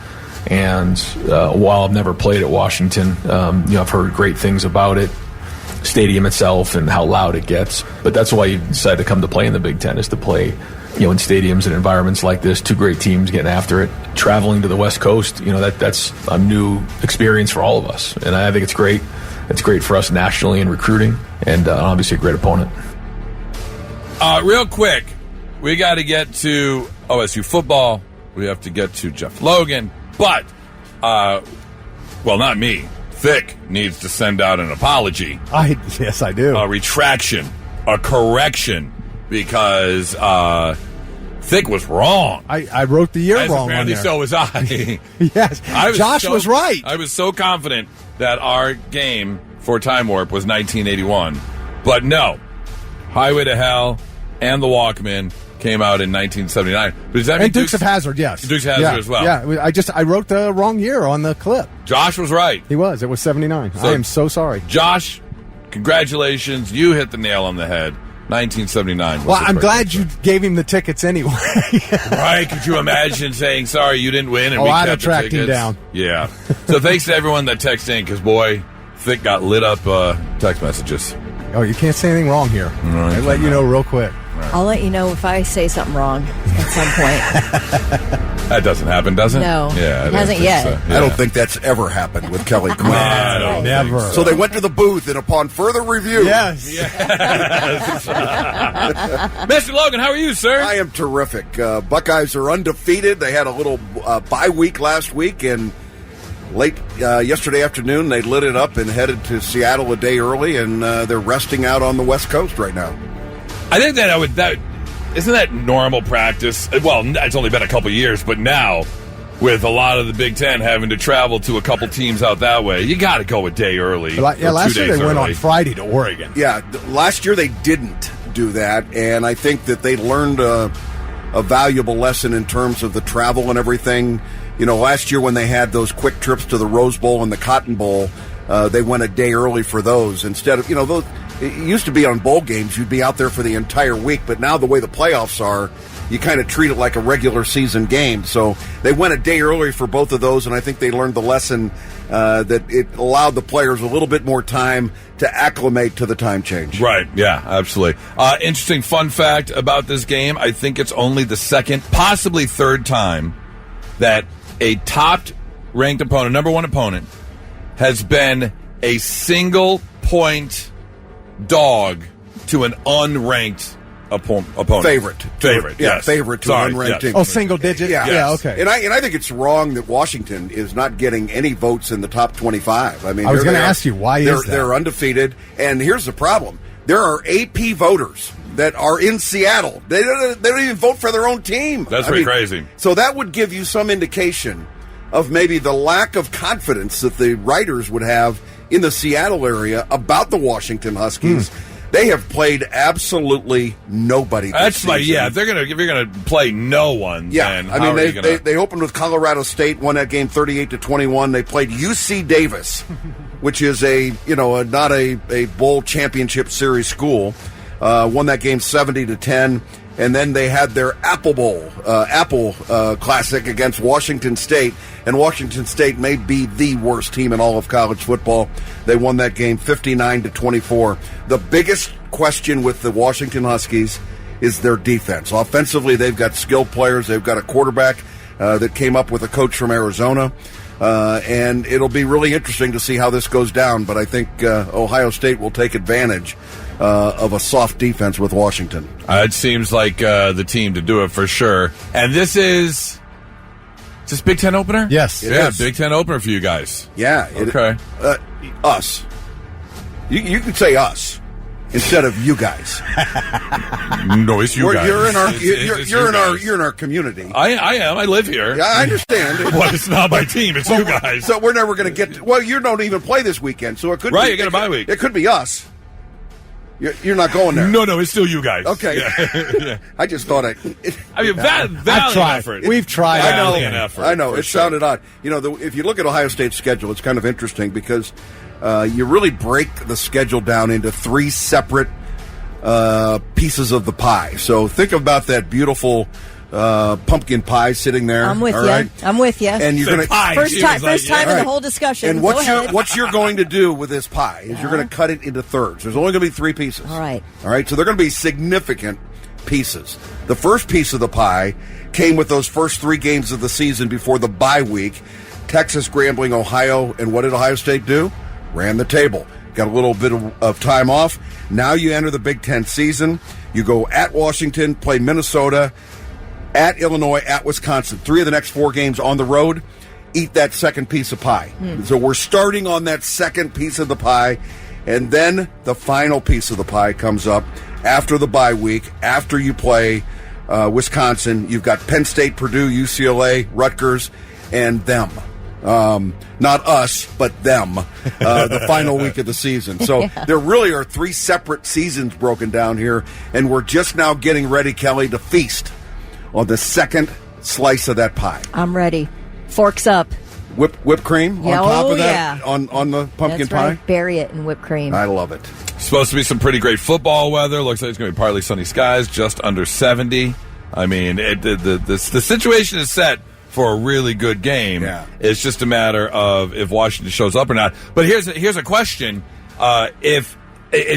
And while I've never played at Washington, I've heard great things about it, stadium itself and how loud it gets. But that's why you decide to come to play in the Big Ten, is to play in stadiums and environments like this. Two great teams getting after it. Traveling to the West Coast, that's a new experience for all of us. And I think it's great. It's great for us nationally in recruiting, and obviously a great opponent. Real quick, we got to get to OSU football. We have to get to Jeff Logan. But, not me. Thick needs to send out an apology. Yes, I do. A retraction, a correction, because Thick was wrong. I wrote the year wrong. Apparently, on there. so was I. Yes, Josh was right. I was so confident that our game for Time Warp was 1981, but no, Highway to Hell and The Walkman came out in 1979. But does that mean and Dukes of Hazzard? Yes, Dukes of Hazzard as well. Yeah, I wrote the wrong year on the clip. Josh was right. He was. It was 79. I am so sorry, Josh. Congratulations, you hit the nail on the head. 1979. Well, I'm glad you gave him the tickets anyway. Right? Could you imagine saying, sorry, you didn't win, and we I'd kept have the tracked tickets? him down. Yeah. So thanks to everyone that texted in, because, boy, Thick got lit up text messages. Oh, you can't say anything wrong here. Right. I let you know real quick. I'll let you know if I say something wrong at some point. That doesn't happen, does it? No. Yeah, it hasn't yet. So. Yeah. I don't think that's ever happened with Kelly Quinn. I don't Never. think So they went to the booth, and upon further review... Yes. Mr. Logan, how are you, sir? I am terrific. Buckeyes are undefeated. They had a little bye week last week, and late yesterday afternoon, they lit it up and headed to Seattle a day early, and they're resting out on the West Coast right now. I think that isn't that normal practice? Well, it's only been a couple years, but now with a lot of the Big Ten having to travel to a couple teams out that way, you got to go a day early. Yeah, last year they went on Friday to Oregon. Yeah, last year they didn't do that, and I think that they learned a valuable lesson in terms of the travel and everything. Last year when they had those quick trips to the Rose Bowl and the Cotton Bowl, they went a day early for those instead of, those. It used to be on bowl games, you'd be out there for the entire week, but now the way the playoffs are, you kind of treat it like a regular season game. So they went a day early for both of those, and I think they learned the lesson that it allowed the players a little bit more time to acclimate to the time change. Right, yeah, absolutely. Interesting fun fact about this game, I think it's only the second, possibly third time that a top-ranked opponent, number one opponent, has been a single-point dog to an unranked opponent. Favorite, yes. Favorite to an unranked team. Oh, single digit? Yeah, okay. And I think it's wrong that Washington is not getting any votes in the top 25. I mean, I was going to ask you, why is that? They're undefeated, and here's the problem. There are AP voters that are in Seattle. They don't even vote for their own team. That's pretty crazy. So that would give you some indication of maybe the lack of confidence that the writers would have in the Seattle area about the Washington Huskies. They have played absolutely nobody this season. If you're gonna play no one, then I mean they opened with Colorado State, won that game 38-21. They played UC Davis, which is not a bowl championship series school. Won that game 70-10, And then they had their Apple Classic against Washington State. And Washington State may be the worst team in all of college football. They won that game 59-24. The biggest question with the Washington Huskies is their defense. Offensively, they've got skilled players. They've got a quarterback that came up with a coach from Arizona. And it'll be really interesting to see how this goes down. But I think Ohio State will take advantage of a soft defense with Washington. It seems like the team to do it for sure. And this is this Big Ten opener? Yes. It is. Big Ten opener for you guys. Yeah. Okay. Us. You could say us instead of you guys. No, it's you guys. You're in our community. I am. I live here. Yeah, I understand. Well, it's not my team. It's you guys. So we're never going to get. Well, you don't even play this weekend, so it could. Right, be, you got a bye week. It could be us. You're not going there. No, it's still you guys. Okay. Yeah. I just thought valiant effort. We've tried. Valiant effort. I know. It sounded odd. If you look at Ohio State's schedule, it's kind of interesting because you really break the schedule down into three separate pieces of the pie. So think about that beautiful pumpkin pie sitting there. I'm with you. Right? I'm with you. And you're going to first time in the whole discussion. And what you're going to do with this pie is you're going to cut it into thirds. There's only going to be three pieces. All right. So they're going to be significant pieces. The first piece of the pie came with those first three games of the season before the bye week. Texas, Grambling, Ohio, and what did Ohio State do? Ran the table. Got a little bit of time off. Now you enter the Big Ten season. You go at Washington, play Minnesota, at Illinois, at Wisconsin. 3 of the next 4 games on the road. Eat that second piece of pie. So we're starting on that second piece of the pie, and then the final piece of the pie comes up after the bye week, after you play Wisconsin. You've got Penn State, Purdue, UCLA, Rutgers, and them. Not us, but them, the final week of the season. So there really are 3 separate seasons broken down here, and we're just now getting ready, Kelly, to feast on the second slice of that pie. I'm ready. Forks up. Whipped cream on top of that? Yeah. On the pumpkin That's pie? Right. Bury it in whipped cream. I love it. Supposed to be some pretty great football weather. Looks like it's going to be partly sunny skies, just under 70. I mean, the situation is set for a really good game. Yeah. It's just a matter of if Washington shows up or not. But here's a question: if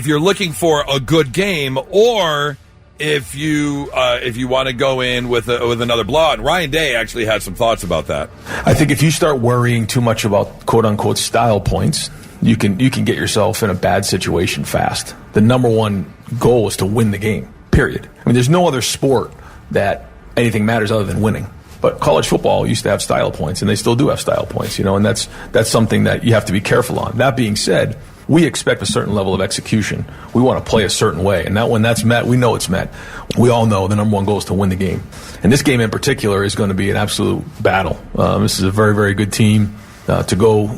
you're looking for a good game, or if you want to go in with another blowout. And Ryan Day actually had some thoughts about that. I think if you start worrying too much about quote unquote style points, you can get yourself in a bad situation fast. The number one goal is to win the game. Period. I mean, there's no other sport that anything matters other than winning. But college football used to have style points, and they still do have style points, and that's something that you have to be careful on. That being said, we expect a certain level of execution. We want to play a certain way, and when that's met, we know it's met. We all know the number one goal is to win the game. And this game in particular is going to be an absolute battle. This is a very, very good team. To go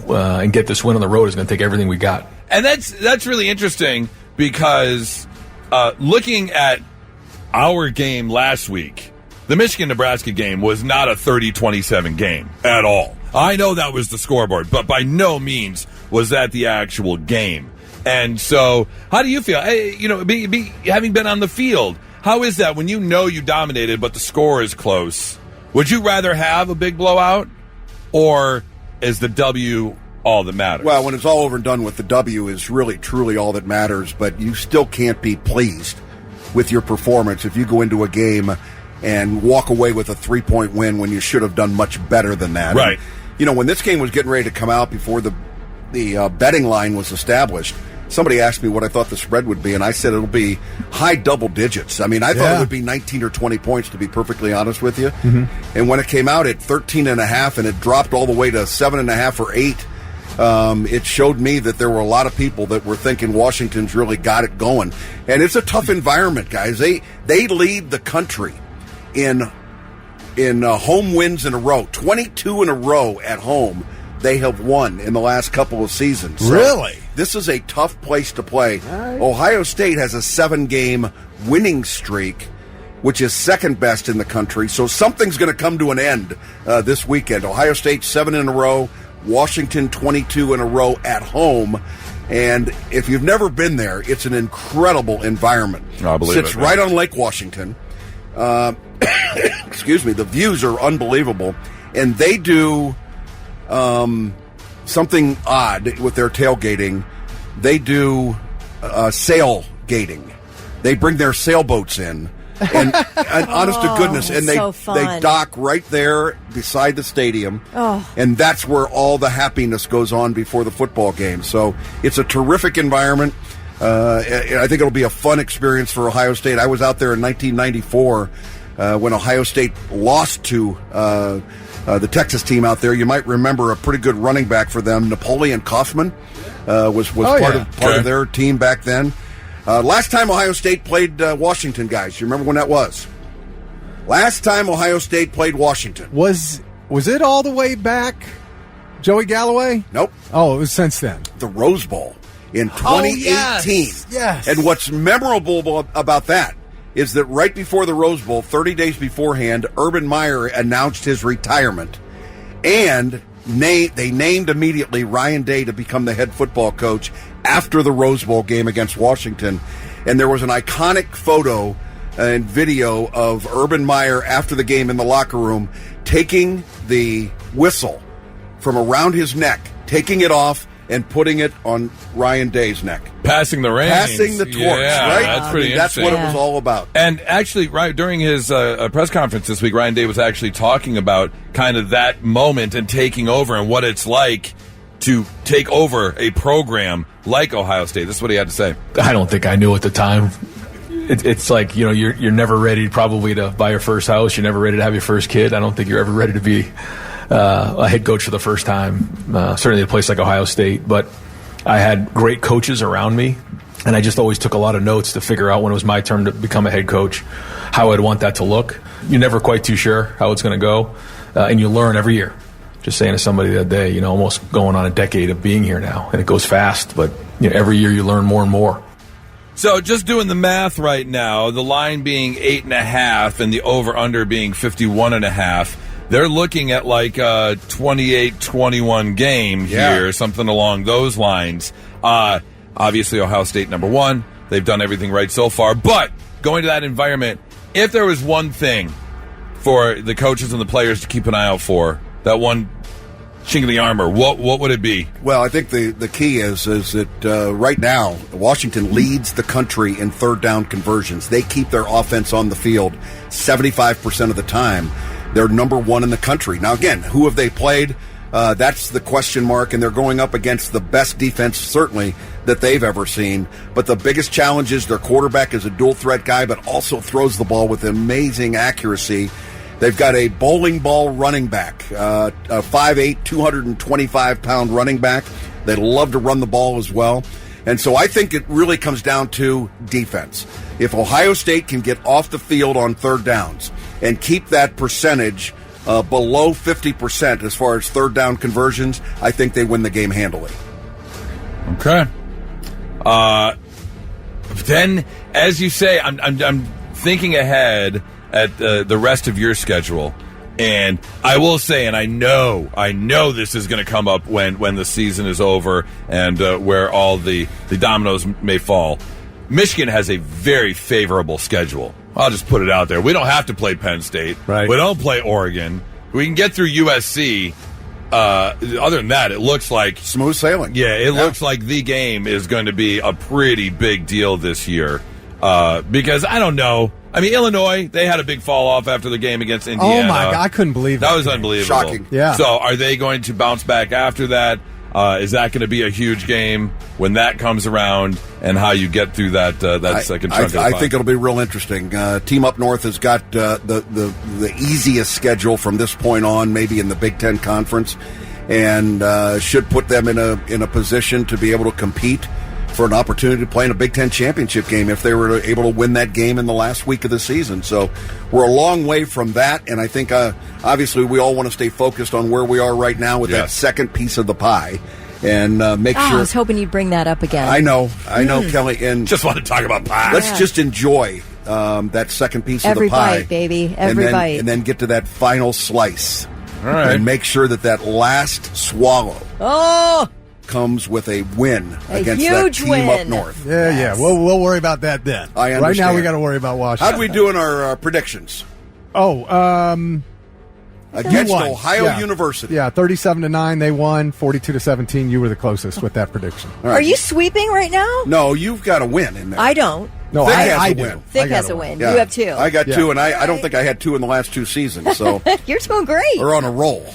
and get this win on the road is going to take everything we got. And that's really interesting because looking at our game last week, the Michigan-Nebraska game was not a 30-27 game at all. I know that was the scoreboard, but by no means was that the actual game. And so, how do you feel? Having been on the field, how is that when you know you dominated, but the score is close? Would you rather have a big blowout, or is the W all that matters? Well, when it's all over and done with, the W is really, truly all that matters, but you still can't be pleased with your performance if you go into a game and walk away with a 3-point win when you should have done much better than that. Right. And, when this game was getting ready to come out before the betting line was established, somebody asked me what I thought the spread would be, and I said it'll be high double digits. I mean, I thought it would be 19 or 20 points, to be perfectly honest with you. Mm-hmm. And when it came out at 13.5 and it dropped all the way to 7.5 or 8, it showed me that there were a lot of people that were thinking Washington's really got it going. And it's a tough environment, guys. They lead the country in home wins in a row. 22 in a row at home they have won in the last couple of seasons. So really? This is a tough place to play. Right. Ohio State has a 7-game winning streak, which is second best in the country. So something's going to come to an end this weekend. Ohio State 7 in a row, Washington 22 in a row at home. And if you've never been there, it's an incredible environment. I believe Sits it, right on Lake Washington. excuse me, the views are unbelievable. And they do something odd with their tailgating. They do sailgating. They bring their sailboats in. And honest to goodness, and they dock right there beside the stadium, and that's where all the happiness goes on before the football game. So it's a terrific environment. I think it'll be a fun experience for Ohio State. I was out there in 1994 when Ohio State lost to the Texas team out there. You might remember a pretty good running back for them, Napoleon Kaufman, was part of their team back then. Last time Ohio State played Washington, guys, you remember when that was? Last time Ohio State played Washington. Was it all the way back, Joey Galloway? Nope. Oh, it was since then. The Rose Bowl in 2018. Yes. And what's memorable about that is that right before the Rose Bowl, 30 days beforehand, Urban Meyer announced his retirement, and they named immediately Ryan Day to become the head football coach after the Rose Bowl game against Washington. And there was an iconic photo and video of Urban Meyer after the game in the locker room taking the whistle from around his neck, taking it off, and putting it on Ryan Day's neck. Passing the reins. Passing the torch, right? That's pretty interesting. That's what it was all about. And actually, right during his press conference this week, Ryan Day was actually talking about kind of that moment and taking over and what it's like to take over a program like Ohio State. This is what he had to say. I don't think I knew at the time. It's like, you're never ready probably to buy your first house. You're never ready to have your first kid. I don't think you're ever ready to be a head coach for the first time, certainly a place like Ohio State. But I had great coaches around me, and I just always took a lot of notes to figure out when it was my turn to become a head coach, how I'd want that to look. You're never quite too sure how it's going to go, and you learn every year. Just saying to somebody that day, almost going on a decade of being here now, and it goes fast, but every year you learn more and more. So just doing the math right now, the line being 8.5 and the over-under being 51.5, they're looking at like a 28-21 game here, something along those lines. Obviously, Ohio State number one. They've done everything right so far. But going to that environment, if there was one thing for the coaches and the players to keep an eye out for, that one chink in the armor, what would it be? Well, I think the key is that right now, Washington leads the country in third down conversions. They keep their offense on the field 75% of the time. They're number one in the country. Now, again, who have they played? That's the question mark, and they're going up against the best defense, certainly, that they've ever seen. But the biggest challenge is their quarterback is a dual-threat guy, but also throws the ball with amazing accuracy. They've got a bowling ball running back, a 5'8", 225-pound running back. They love to run the ball as well. And so I think it really comes down to defense. If Ohio State can get off the field on third downs and keep that percentage below 50% as far as third down conversions, I think they win the game handily. Okay. Then, as you say, I'm thinking ahead at the rest of your schedule, and I will say, and I know this is going to come up when the season is over and where all the dominoes may fall. Michigan has a very favorable schedule. I'll just put it out there. We don't have to play Penn State. Right. We don't play Oregon. We can get through USC. Other than that, it looks like smooth sailing. Yeah, it looks like the game is going to be a pretty big deal this year. Because I don't know. I mean, Illinois, they had a big fall off after the game against Indiana. Oh my God, I couldn't believe that. That was unbelievable. Shocking. Yeah. So are they going to bounce back after that? Is that going to be a huge game when that comes around, and how you get through that second chunk of the I pie? think it'll be real interesting. Team Up North has got the easiest schedule from this point on, maybe in the Big Ten Conference, and should put them in a position to be able to compete for an opportunity to play in a Big Ten championship game if they were able to win that game in the last week of the season. So we're a long way from that, and I think obviously we all want to stay focused on where we are right now with that second piece of the pie, and make sure. I was hoping you'd bring that up again. I know, Kelly, and just want to talk about pie. Let's just enjoy that second piece of the pie, every bite, baby, every bite, and then get to that final slice. All right, and make sure that last swallow. Oh. comes with a win against huge that team win up north. Yeah. We'll worry about that then. I understand. Right now, we got to worry about Washington. How'd we do in our predictions? Against Ohio University. Yeah, 37-9, they won. 42-17, you were the closest with that prediction. All right. Are you sweeping right now? No, you've got a win in there. I don't. No, Thick I has a do. win. Thick has a win. Yeah. You have 2. I got 2, and I don't think I had 2 in the last 2 seasons. So you're doing great. we're on a roll.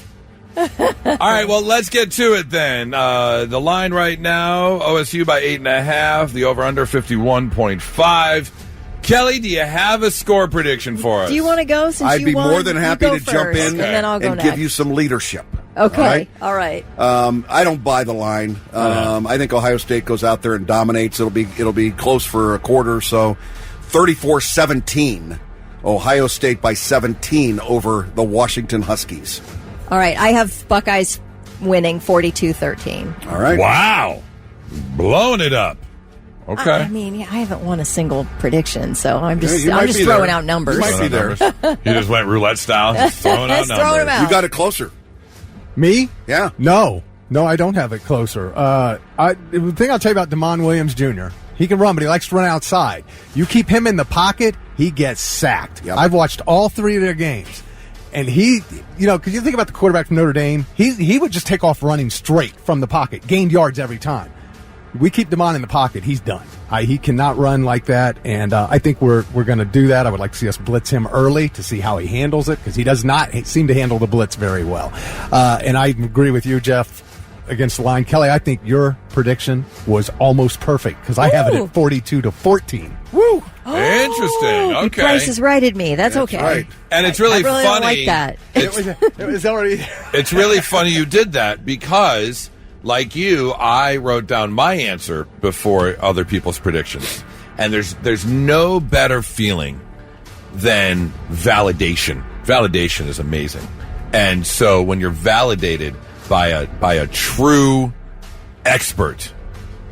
All right, well, let's get to it then. The line right now, OSU by 8.5. The over-under 51.5. Kelly, do you have a score prediction for us? Do you want to go? Since I'd you be won? more than happy You to go jump first, in and then I'll go and next. give you some leadership. Okay. All right. I don't buy the line. I think Ohio State goes out there and dominates. It'll be close for a quarter or so. 34-17. Ohio State by 17 over the Washington Huskies. All right. I have Buckeyes winning 42-13. All right. Wow. Blowing it up. Okay. I mean, I haven't won a single prediction, so I'm just you I'm might just be throwing there. out numbers. You might be there. You just went roulette style, just throwing out Just throwing numbers. them out. You got it closer. Me? Yeah. No, I don't have it closer. The thing I'll tell you about DeMond Williams Jr., he can run, but he likes to run outside. You keep him in the pocket, he gets sacked. Yep. I've watched all 3 of their games. And he, because you think about the quarterback from Notre Dame, he would just take off running straight from the pocket, gained yards every time. We keep DeMond in the pocket, he's done. He cannot run like that, and I think we're going to do that. I would like to see us blitz him early to see how he handles it, because he does not seem to handle the blitz very well. And I agree with you, Jeff, against the line. Kelly, I think your prediction was almost perfect, because I have it at 42-14. Woo! Interesting. Okay. The Price has righted me. That's okay. Right. And it's really, I really funny. don't like that. It was already. It's really funny you did that because, like you, I wrote down my answer before other people's predictions. And there's no better feeling than validation. Validation is amazing. And so when you're validated by a true expert,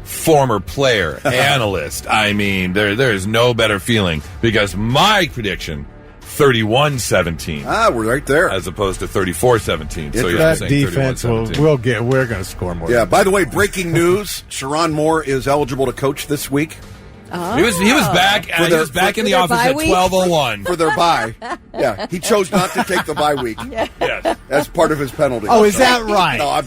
former player, analyst, I mean, there is no better feeling, because my prediction, 31-17. We're right there. As opposed to 34-17. So you're That saying defense, 31-17. we're going to score more. Yeah, by the way, breaking news, Sharon Moore is eligible to coach this week. Oh. He was back. He was back in the office at 12:01 for their bye. Yeah, he chose not to take the bye week. Yes. As part of his penalty. Oh, is that right? No,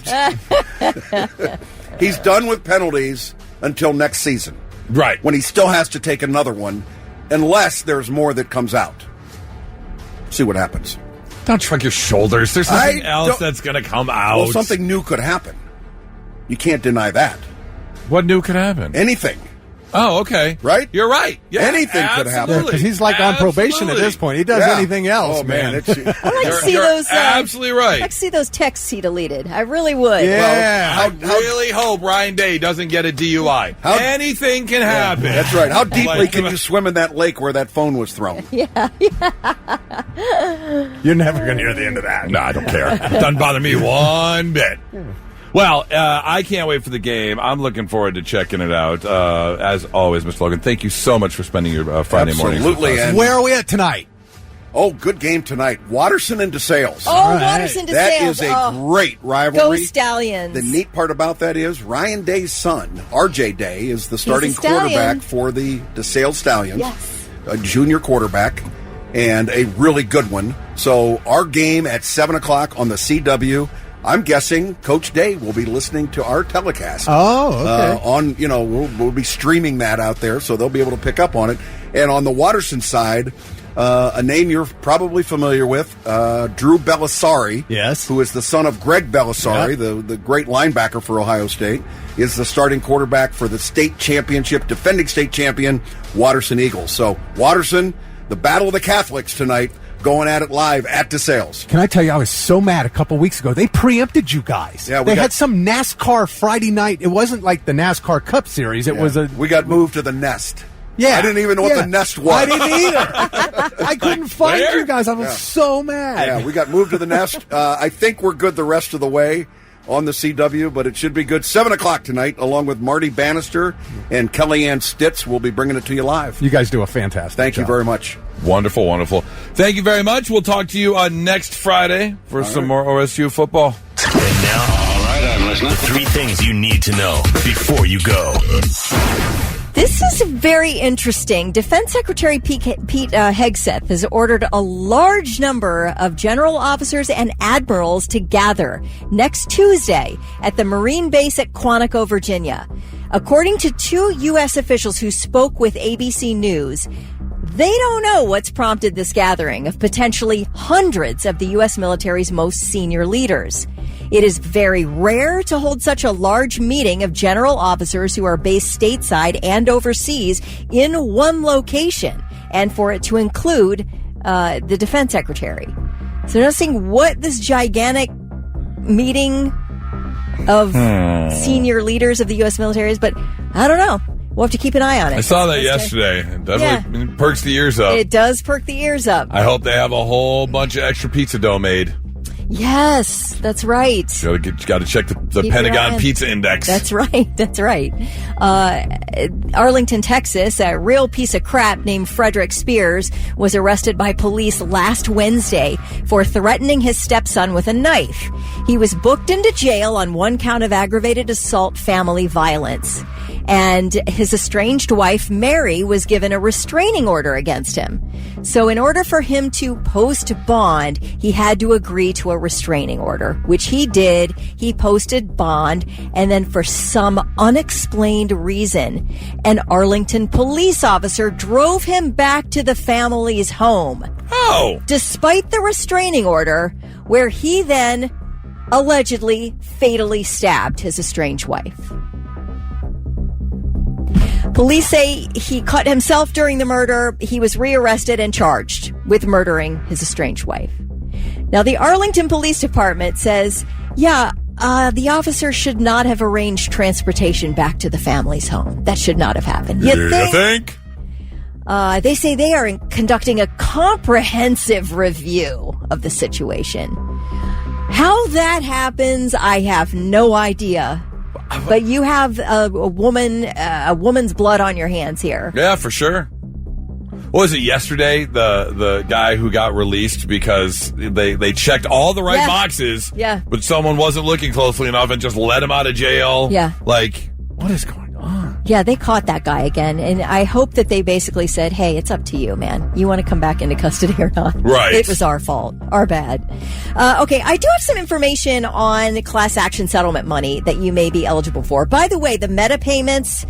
he's done with penalties until next season. Right. When he still has to take another one, unless there's more that comes out. See what happens. Don't shrug your shoulders. There's nothing else that's going to come out. Well, something new could happen. You can't deny that. What new could happen? Anything. Oh, okay. Right? You're right. Yeah, anything could happen. Because he's like on probation at this point. He does anything else, oh, man. I'd like to see you're those. absolutely right. I'd like to see those texts he deleted. I really would. Yeah. I really hope Ryan Day doesn't get a DUI. Anything can happen. That's right. How deeply can you swim in that lake where that phone was thrown? Yeah. You're never going to hear the end of that. No, I don't care. It doesn't bother me one bit. Well, I can't wait for the game. I'm looking forward to checking it out. As always, Mr. Logan, thank you so much for spending your Friday morning with us. And where are we at tonight? Oh, good game tonight. Watterson and DeSales. Oh, right. Watterson DeSales. That is a great rivalry. Go Stallions. The neat part about that is Ryan Day's son, RJ Day, is the starting quarterback for the DeSales Stallions. Yes. A junior quarterback, and a really good one. So our game at 7 o'clock on the CW. I'm guessing Coach Day will be listening to our telecast. Oh, okay. We'll be streaming that out there, so they'll be able to pick up on it. And on the Watterson side, a name you're probably familiar with, Drew Bellisari. Yes. Who is the son of Greg Bellisari, the great linebacker for Ohio State, is the starting quarterback for the state championship, defending state champion, Watterson Eagles. So, Watterson, the Battle of the Catholics tonight, going at it live at DeSales. Can I tell you, I was so mad a couple weeks ago. They preempted you guys. Yeah, they had some NASCAR Friday night. It wasn't like the NASCAR Cup Series. It was We got moved to the Nest. Yeah. I didn't even know what the Nest was. I didn't either. I couldn't find you guys. I was so mad. Yeah, we got moved to the Nest. I think we're good the rest of the way on the CW, but it should be good. 7 o'clock tonight, along with Marty Bannister and Kellyanne Stitz. We'll be bringing it to you live. You guys do a fantastic Thank job. you very much. Wonderful, wonderful. Thank you very much. We'll talk to you next Friday for some more OSU football. And now, all right, I'm listening. The 3 things you need to know before you go. This is very interesting. Defense Secretary Pete Hegseth has ordered a large number of general officers and admirals to gather next Tuesday at the Marine base at Quantico, Virginia. According to 2 U.S. officials who spoke with ABC News, they don't know what's prompted this gathering of potentially hundreds of the U.S. military's most senior leaders. It is very rare to hold such a large meeting of general officers who are based stateside and overseas in one location, and for it to include the defense secretary. So noticing what this gigantic meeting of senior leaders of the U.S. military is, but I don't know. We'll have to keep an eye on it. I saw that yesterday. It definitely perks the ears up. It does perk the ears up. I hope they have a whole bunch of extra pizza dough made. Yes, that's right. Got to check the Pentagon Pizza Index. That's right. That's right. Arlington, Texas, a real piece of crap named Frederick Spears was arrested by police last Wednesday for threatening his stepson with a knife. He was booked into jail on 1 count of aggravated assault family violence. And his estranged wife, Mary, was given a restraining order against him. So in order for him to post bond, he had to agree to a restraining order, which he did. He posted bond, and then for some unexplained reason, an Arlington police officer drove him back to the family's home. Oh! Despite the restraining order, where he then allegedly fatally stabbed his estranged wife. Police say he cut himself during the murder. He was rearrested and charged with murdering his estranged wife. Now, the Arlington Police Department says, the officer should not have arranged transportation back to the family's home. That should not have happened. You think? They say they are conducting a comprehensive review of the situation. How that happens, I have no idea. But you have a woman's blood on your hands here. Yeah, for sure. What was it yesterday? The guy who got released because they checked all the right boxes. Yeah. But someone wasn't looking closely enough and just let him out of jail. Yeah. Like, what is going on? Yeah, they caught that guy again. And I hope that they basically said, hey, it's up to you, man. You want to come back into custody or not? Right. It was our fault. Our bad. Okay, I do have some information on class action settlement money that you may be eligible for. By the way, the meta payments,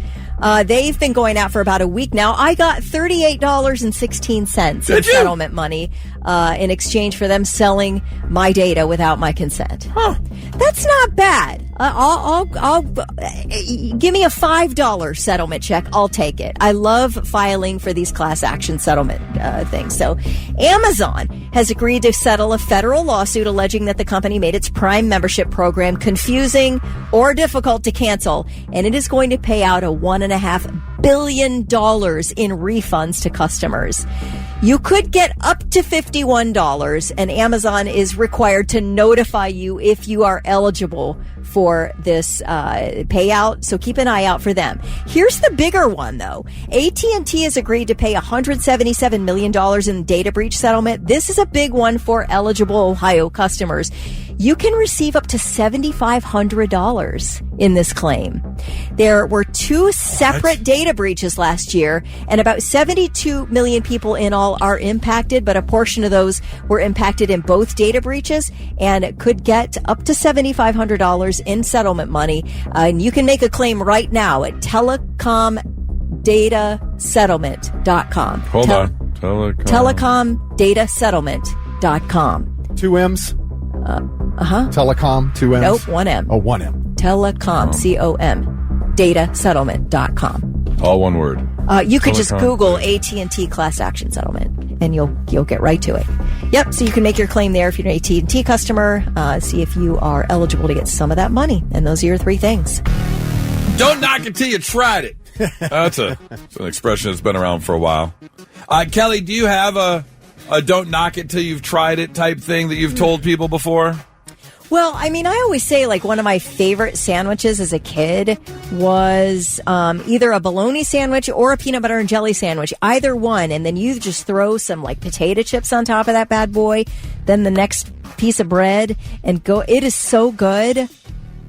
they've been going out for about a week now. I got $38.16 in settlement money in exchange for them selling my data without my consent. Huh. That's not bad. I'll give me a $5 settlement check. I'll take it. I love filing for these class action settlement things. So Amazon has agreed to settle a federal lawsuit alleging that the company made its Prime membership program confusing or difficult to cancel, and it is going to pay out $1.5 billion in refunds to customers. You could get up to $51, and Amazon is required to notify you if you are eligible for this payout, so keep an eye out for them. Here's the bigger one, though. AT&T has agreed to pay $177 million in data breach settlement. This is a big one for eligible Ohio customers. You can receive up to $7,500 in this claim. There were 2 separate data breaches last year, and about 72 million people in all are impacted, but a portion of those were impacted in both data breaches and could get up to $7,500 in settlement money. And you can make a claim right now at telecomdatasettlement.com. Hold on. Telecomdatasettlement.com. 2 M's? Telecom, 2 M's? Nope, 1 M. Oh, 1 M. Telecom, C-O-M, datasettlement.com. All one word. You could just Google AT&T class action settlement, and you'll get right to it. Yep, so you can make your claim there if you're an AT&T customer, see if you are eligible to get some of that money, and those are your 3 things. Don't knock it till you tried it. That's an expression that's been around for a while. Kelly, do you have a don't knock it till you've tried it type thing that you've told people before? Well, I mean, I always say, like, one of my favorite sandwiches as a kid was either a bologna sandwich or a peanut butter and jelly sandwich, either one. And then you just throw some, like, potato chips on top of that bad boy, then the next piece of bread, and go. It is so good.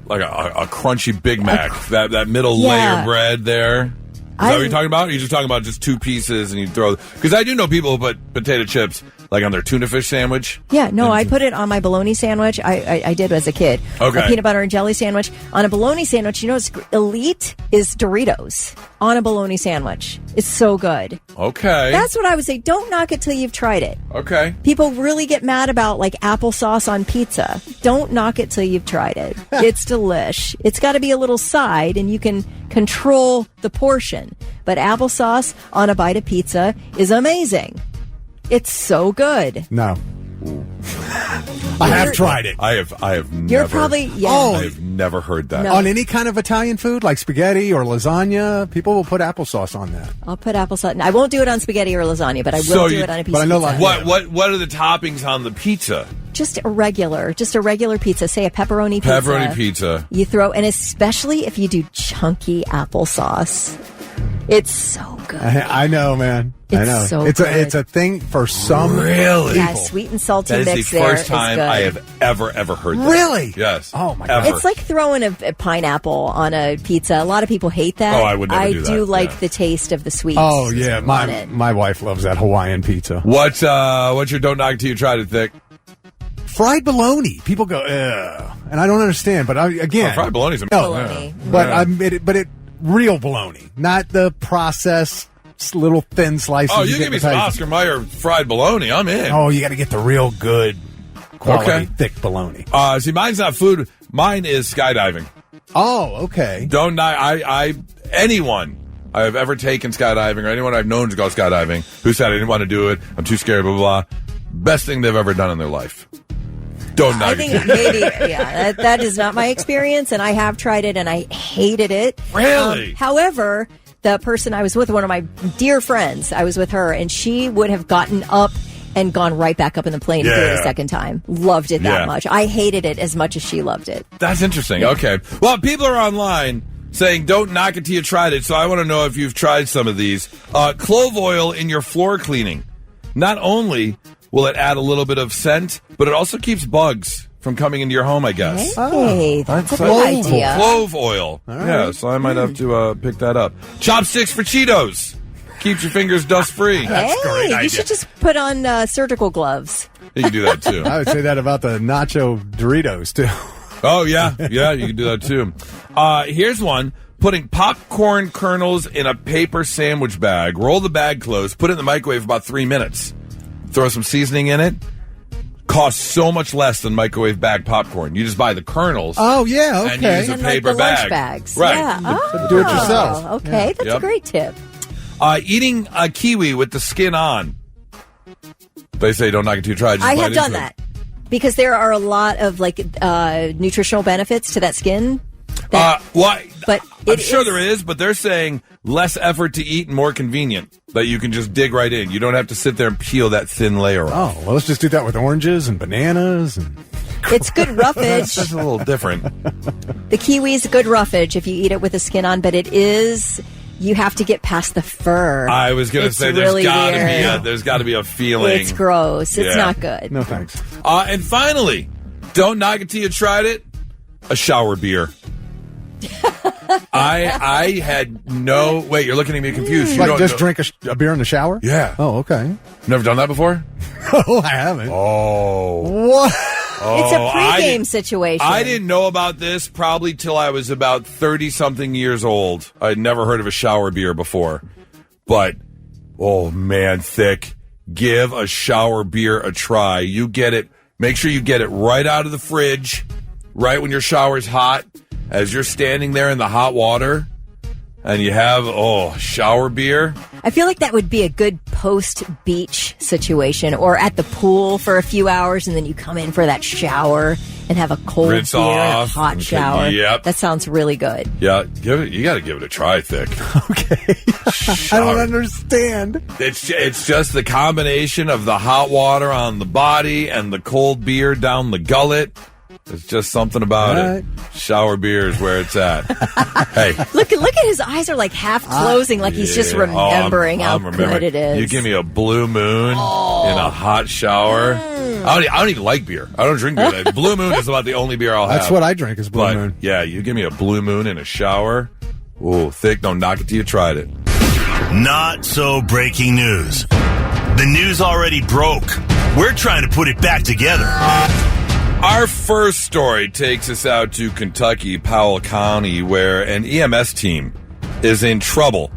like a crunchy Big Mac, that middle layer bread there. Is that what you're talking about? Or are you just talking about just 2 pieces and you throw? Because I do know people who put potato chips like on their tuna fish sandwich. Yeah, no, I put it on my bologna sandwich. I did as a kid. Okay. A peanut butter and jelly sandwich. On a bologna sandwich, you know what's elite is Doritos on a bologna sandwich. It's so good. Okay. That's what I would say. Don't knock it till you've tried it. Okay. People really get mad about like applesauce on pizza. Don't knock it till you've tried it. It's delish. It's got to be a little side and you can control the portion. But applesauce on a bite of pizza is amazing. It's so good. No. I have tried it. I have never. You're probably, I have never heard that. On any kind of Italian food, like spaghetti or lasagna, people will put applesauce on that. I'll put applesauce. I won't do it on spaghetti or lasagna, but I will do it on a piece of pizza. What are the toppings on the pizza? Just a regular pizza. Say a pepperoni pizza. Pepperoni pizza. You throw, and especially if you do chunky applesauce. It's so good. I know, man. I know. So it's good. a thing for some really. Yeah, sweet and salty that mix. Is the first time I have ever heard that. Really? Yes. Oh my god. It's like throwing a pineapple on a pizza. A lot of people hate that. Oh, I would never do that. I do like the taste of the sweet. Oh yeah, my wife loves that Hawaiian pizza. What's your don't knock till you tried it, Thick? Fried bologna. People go, ugh, and I don't understand. But fried bologna's amazing. But real bologna, not the processed little thin slices. Oh, you give me some Oscar Mayer fried bologna, I'm in. Oh, you got to get the real good quality, thick bologna. See, mine's not food. Mine is skydiving. Oh, okay. Don't anyone I have ever taken skydiving or anyone I've known to go skydiving who said I didn't want to do it, I'm too scared, blah, blah, blah. Best thing they've ever done in their life. Don't knock I think maybe, that is not my experience, and I have tried it, and I hated it. Really? However, the person I was with, one of my dear friends, I was with her, and she would have gotten up and gone right back up in the plane to do it a second time. Loved it that much. I hated it as much as she loved it. That's interesting. Okay. Well, people are online saying don't knock it till you tried it, so I want to know if you've tried some of these. Clove oil in your floor cleaning. Not only will it add a little bit of scent, but it also keeps bugs from coming into your home, I guess. Hey, that's a good idea. Clove oil. Right. Yeah, so I might have to pick that up. Chopsticks for Cheetos. Keeps your fingers dust-free. That's a great idea. You should just put on surgical gloves. You can do that, too. I would say that about the nacho Doritos, too. Oh, yeah. Yeah, you can do that, too. Here's one. Putting popcorn kernels in a paper sandwich bag. Roll the bag close. Put it in the microwave for about 3 minutes. Throw some seasoning in it. Costs so much less than microwave bag popcorn. You just buy the kernels. Oh, yeah, okay. And use a paper the bag. lunch bags. Right. Yeah. Do it yourself. Okay, that's a great tip. Eating a kiwi with the skin on. They say don't knock it till you try. I have done that because there are a lot of nutritional benefits to that skin. Why? But I'm sure there is, but they're saying less effort to eat and more convenient. That you can just dig right in. You don't have to sit there and peel that thin layer off. Oh, well, let's just do that with oranges and bananas. And it's good roughage. That's a little different. The kiwi's good roughage if you eat it with the skin on, but it is... You have to get past the fur. I was going to say really there's got to be a feeling. It's gross. It's not good. No thanks. And finally, don't knock it till you tried it. A shower beer. I had no... Wait, you're looking at me confused. You just drink a beer in the shower? Yeah. Oh, okay. Never done that before? Oh, I haven't. Oh. What? It's a pregame situation. I didn't know about this probably till I was about 30-something years old. I'd never heard of a shower beer before. But, oh, man, Thick, give a shower beer a try. You get it. Make sure you get it right out of the fridge, right when your shower's hot, as you're standing there in the hot water, and you have, shower beer. I feel like that would be a good post-beach situation, or at the pool for a few hours, and then you come in for that shower and have a cold Rinse beer and a off. hot shower. Yep. That sounds really good. Yeah, you got to give it a try, Thick. Okay. I don't understand. It's just the combination of the hot water on the body and the cold beer down the gullet. There's just something about it. Shower beer is where it's at. Hey. Look at his eyes are like half closing, like he's just remembering how good it is. You give me a blue moon in a hot shower. I don't even like beer. I don't drink beer. Blue Moon is about the only beer I'll have. That's what I drink is Blue Moon. Yeah, you give me a Blue Moon in a shower. Ooh, thick. Don't knock it till you tried it. Not so breaking news. The news already broke. We're trying to put it back together. Our first story takes us out to Kentucky, Powell County, where an EMS team is in trouble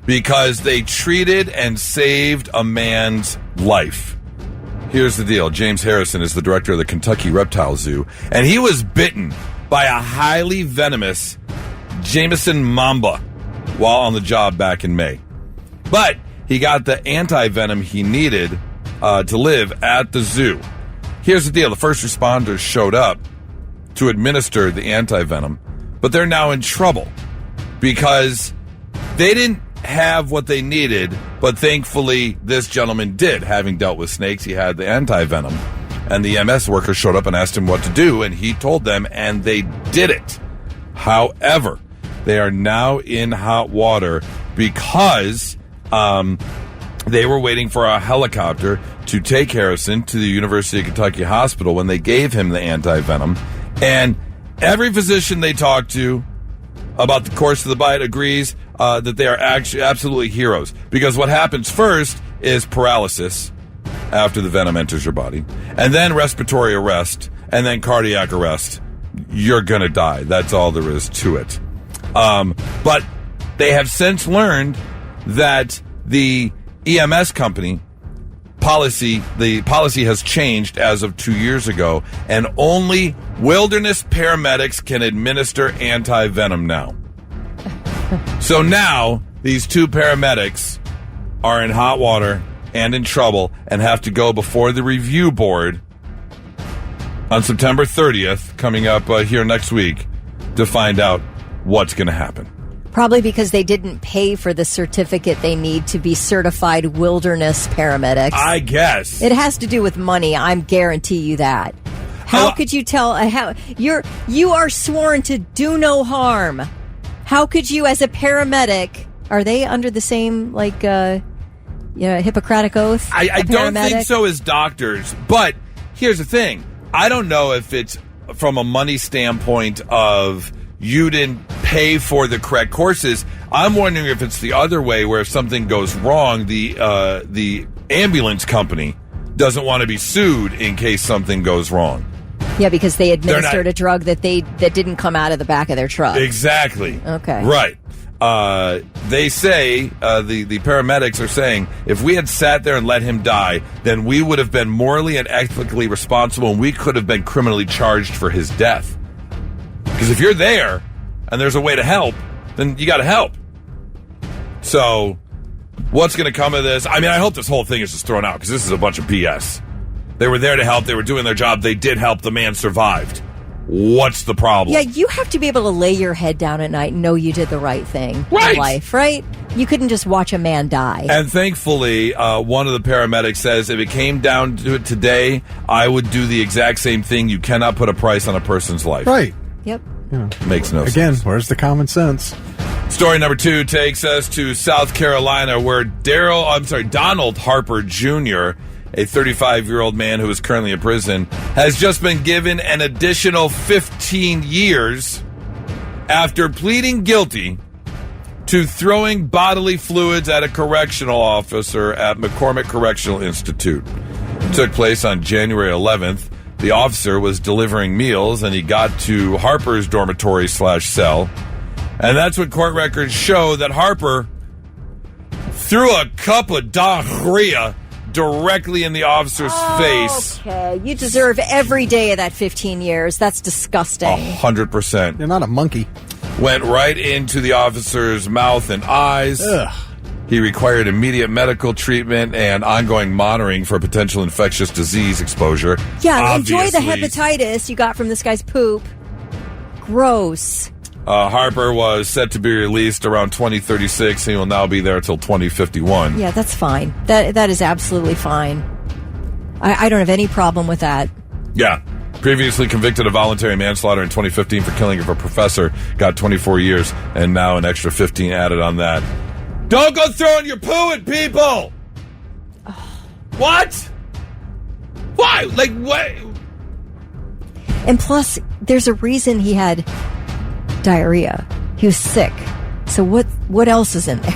because they treated and saved a man's life. Here's the deal. James Harrison is the director of the Kentucky Reptile Zoo, and he was bitten by a highly venomous Jameson mamba while on the job back in May. But he got the anti-venom he needed to live at the zoo. Here's the deal. The first responders showed up to administer the anti-venom, but they're now in trouble because they didn't have what they needed, but thankfully this gentleman did. Having dealt with snakes, he had the anti-venom. And the EMS workers showed up and asked him what to do, and he told them, and they did it. However, they are now in hot water because they were waiting for a helicopter to take Harrison to the University of Kentucky Hospital when they gave him the anti-venom. And every physician they talked to about the course of the bite agrees that they are actually absolutely heroes. Because what happens first is paralysis after the venom enters your body, and then respiratory arrest, and then cardiac arrest. You're going to die. That's all there is to it. But they have since learned that the EMS company the policy has changed as of 2 years ago, and only wilderness paramedics can administer anti-venom now. So now these two paramedics are in hot water and in trouble and have to go before the review board on September 30th, coming up here next week, to find out what's going to happen. Probably because they didn't pay for the certificate they need to be certified wilderness paramedics. I guess. It has to do with money. I'm guarantee you that. How could you tell how you are sworn to do no harm? How could you, as a paramedic, are they under the same Hippocratic oath? I don't think so as doctors, but here's the thing. I don't know if it's from a money standpoint of you didn't pay for the correct courses. I'm wondering if it's the other way, where if something goes wrong, the ambulance company doesn't want to be sued in case something goes wrong. Yeah, because they administered a drug that didn't come out of the back of their truck. Exactly. Okay. Right. They say, the paramedics are saying, if we had sat there and let him die, then we would have been morally and ethically responsible, and we could have been criminally charged for his death. Because if you're there and there's a way to help, then you got to help. So what's going to come of this? I mean, I hope this whole thing is just thrown out, because this is a bunch of BS. They were there to help. They were doing their job. They did help. The man survived. What's the problem? Yeah, you have to be able to lay your head down at night and know you did the right thing in life, right? You couldn't just watch a man die. And thankfully, one of the paramedics says, if it came down to it today, I would do the exact same thing. You cannot put a price on a person's life. Right. Yep. Yeah. Makes no sense. Again, where's the common sense? Story number 2 takes us to South Carolina, where Donald Harper Jr., a 35-year-old man who is currently in prison, has just been given an additional 15 years after pleading guilty to throwing bodily fluids at a correctional officer at McCormick Correctional Institute. It took place on January 11th. The officer was delivering meals, and he got to Harper's dormitory/cell. And that's what court records show, that Harper threw a cup of diarrhea directly in the officer's face. Okay, you deserve every day of that 15 years. That's disgusting. 100%. You're not a monkey. Went right into the officer's mouth and eyes. Ugh. He required immediate medical treatment and ongoing monitoring for potential infectious disease exposure. Yeah, Obviously. enjoy the hepatitis you got from this guy's poop. Gross. Harper was set to be released around 2036. He will now be there until 2051. Yeah, that's fine. That is absolutely fine. I don't have any problem with that. Yeah. Previously convicted of voluntary manslaughter in 2015 for killing of a professor. Got 24 years, and now an extra 15 added on that. Don't go throwing your poo at people! What? Why? Like, what? And plus, there's a reason he had diarrhea. He was sick. So what else is in there?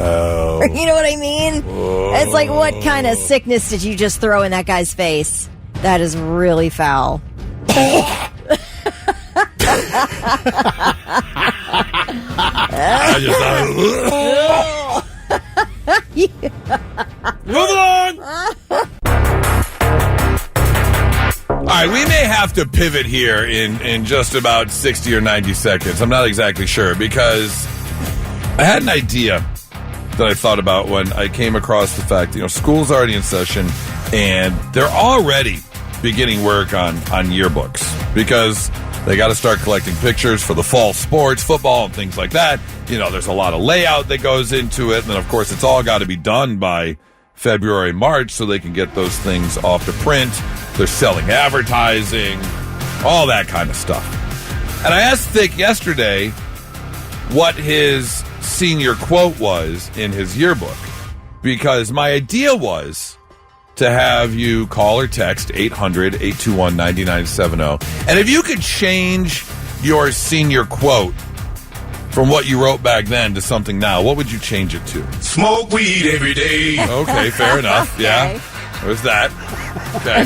Oh. You know what I mean? Oh. It's like, what kind of sickness did you just throw in that guy's face? That is really foul. I just thought, move along. All right, we may have to pivot here in just about 60 or 90 seconds. I'm not exactly sure, because I had an idea that I thought about when I came across the fact that, school's already in session and they're already beginning work on yearbooks, because they got to start collecting pictures for the fall sports, football, and things like that. There's a lot of layout that goes into it. And then, of course, it's all got to be done by February, March, so they can get those things off to print. They're selling advertising, all that kind of stuff. And I asked Thick yesterday what his senior quote was in his yearbook, because my idea was to have you call or text 800-821-9970. And if you could change your senior quote from what you wrote back then to something now, what would you change it to? Smoke weed every day. Okay, fair enough. Okay. Yeah, there's that. Okay.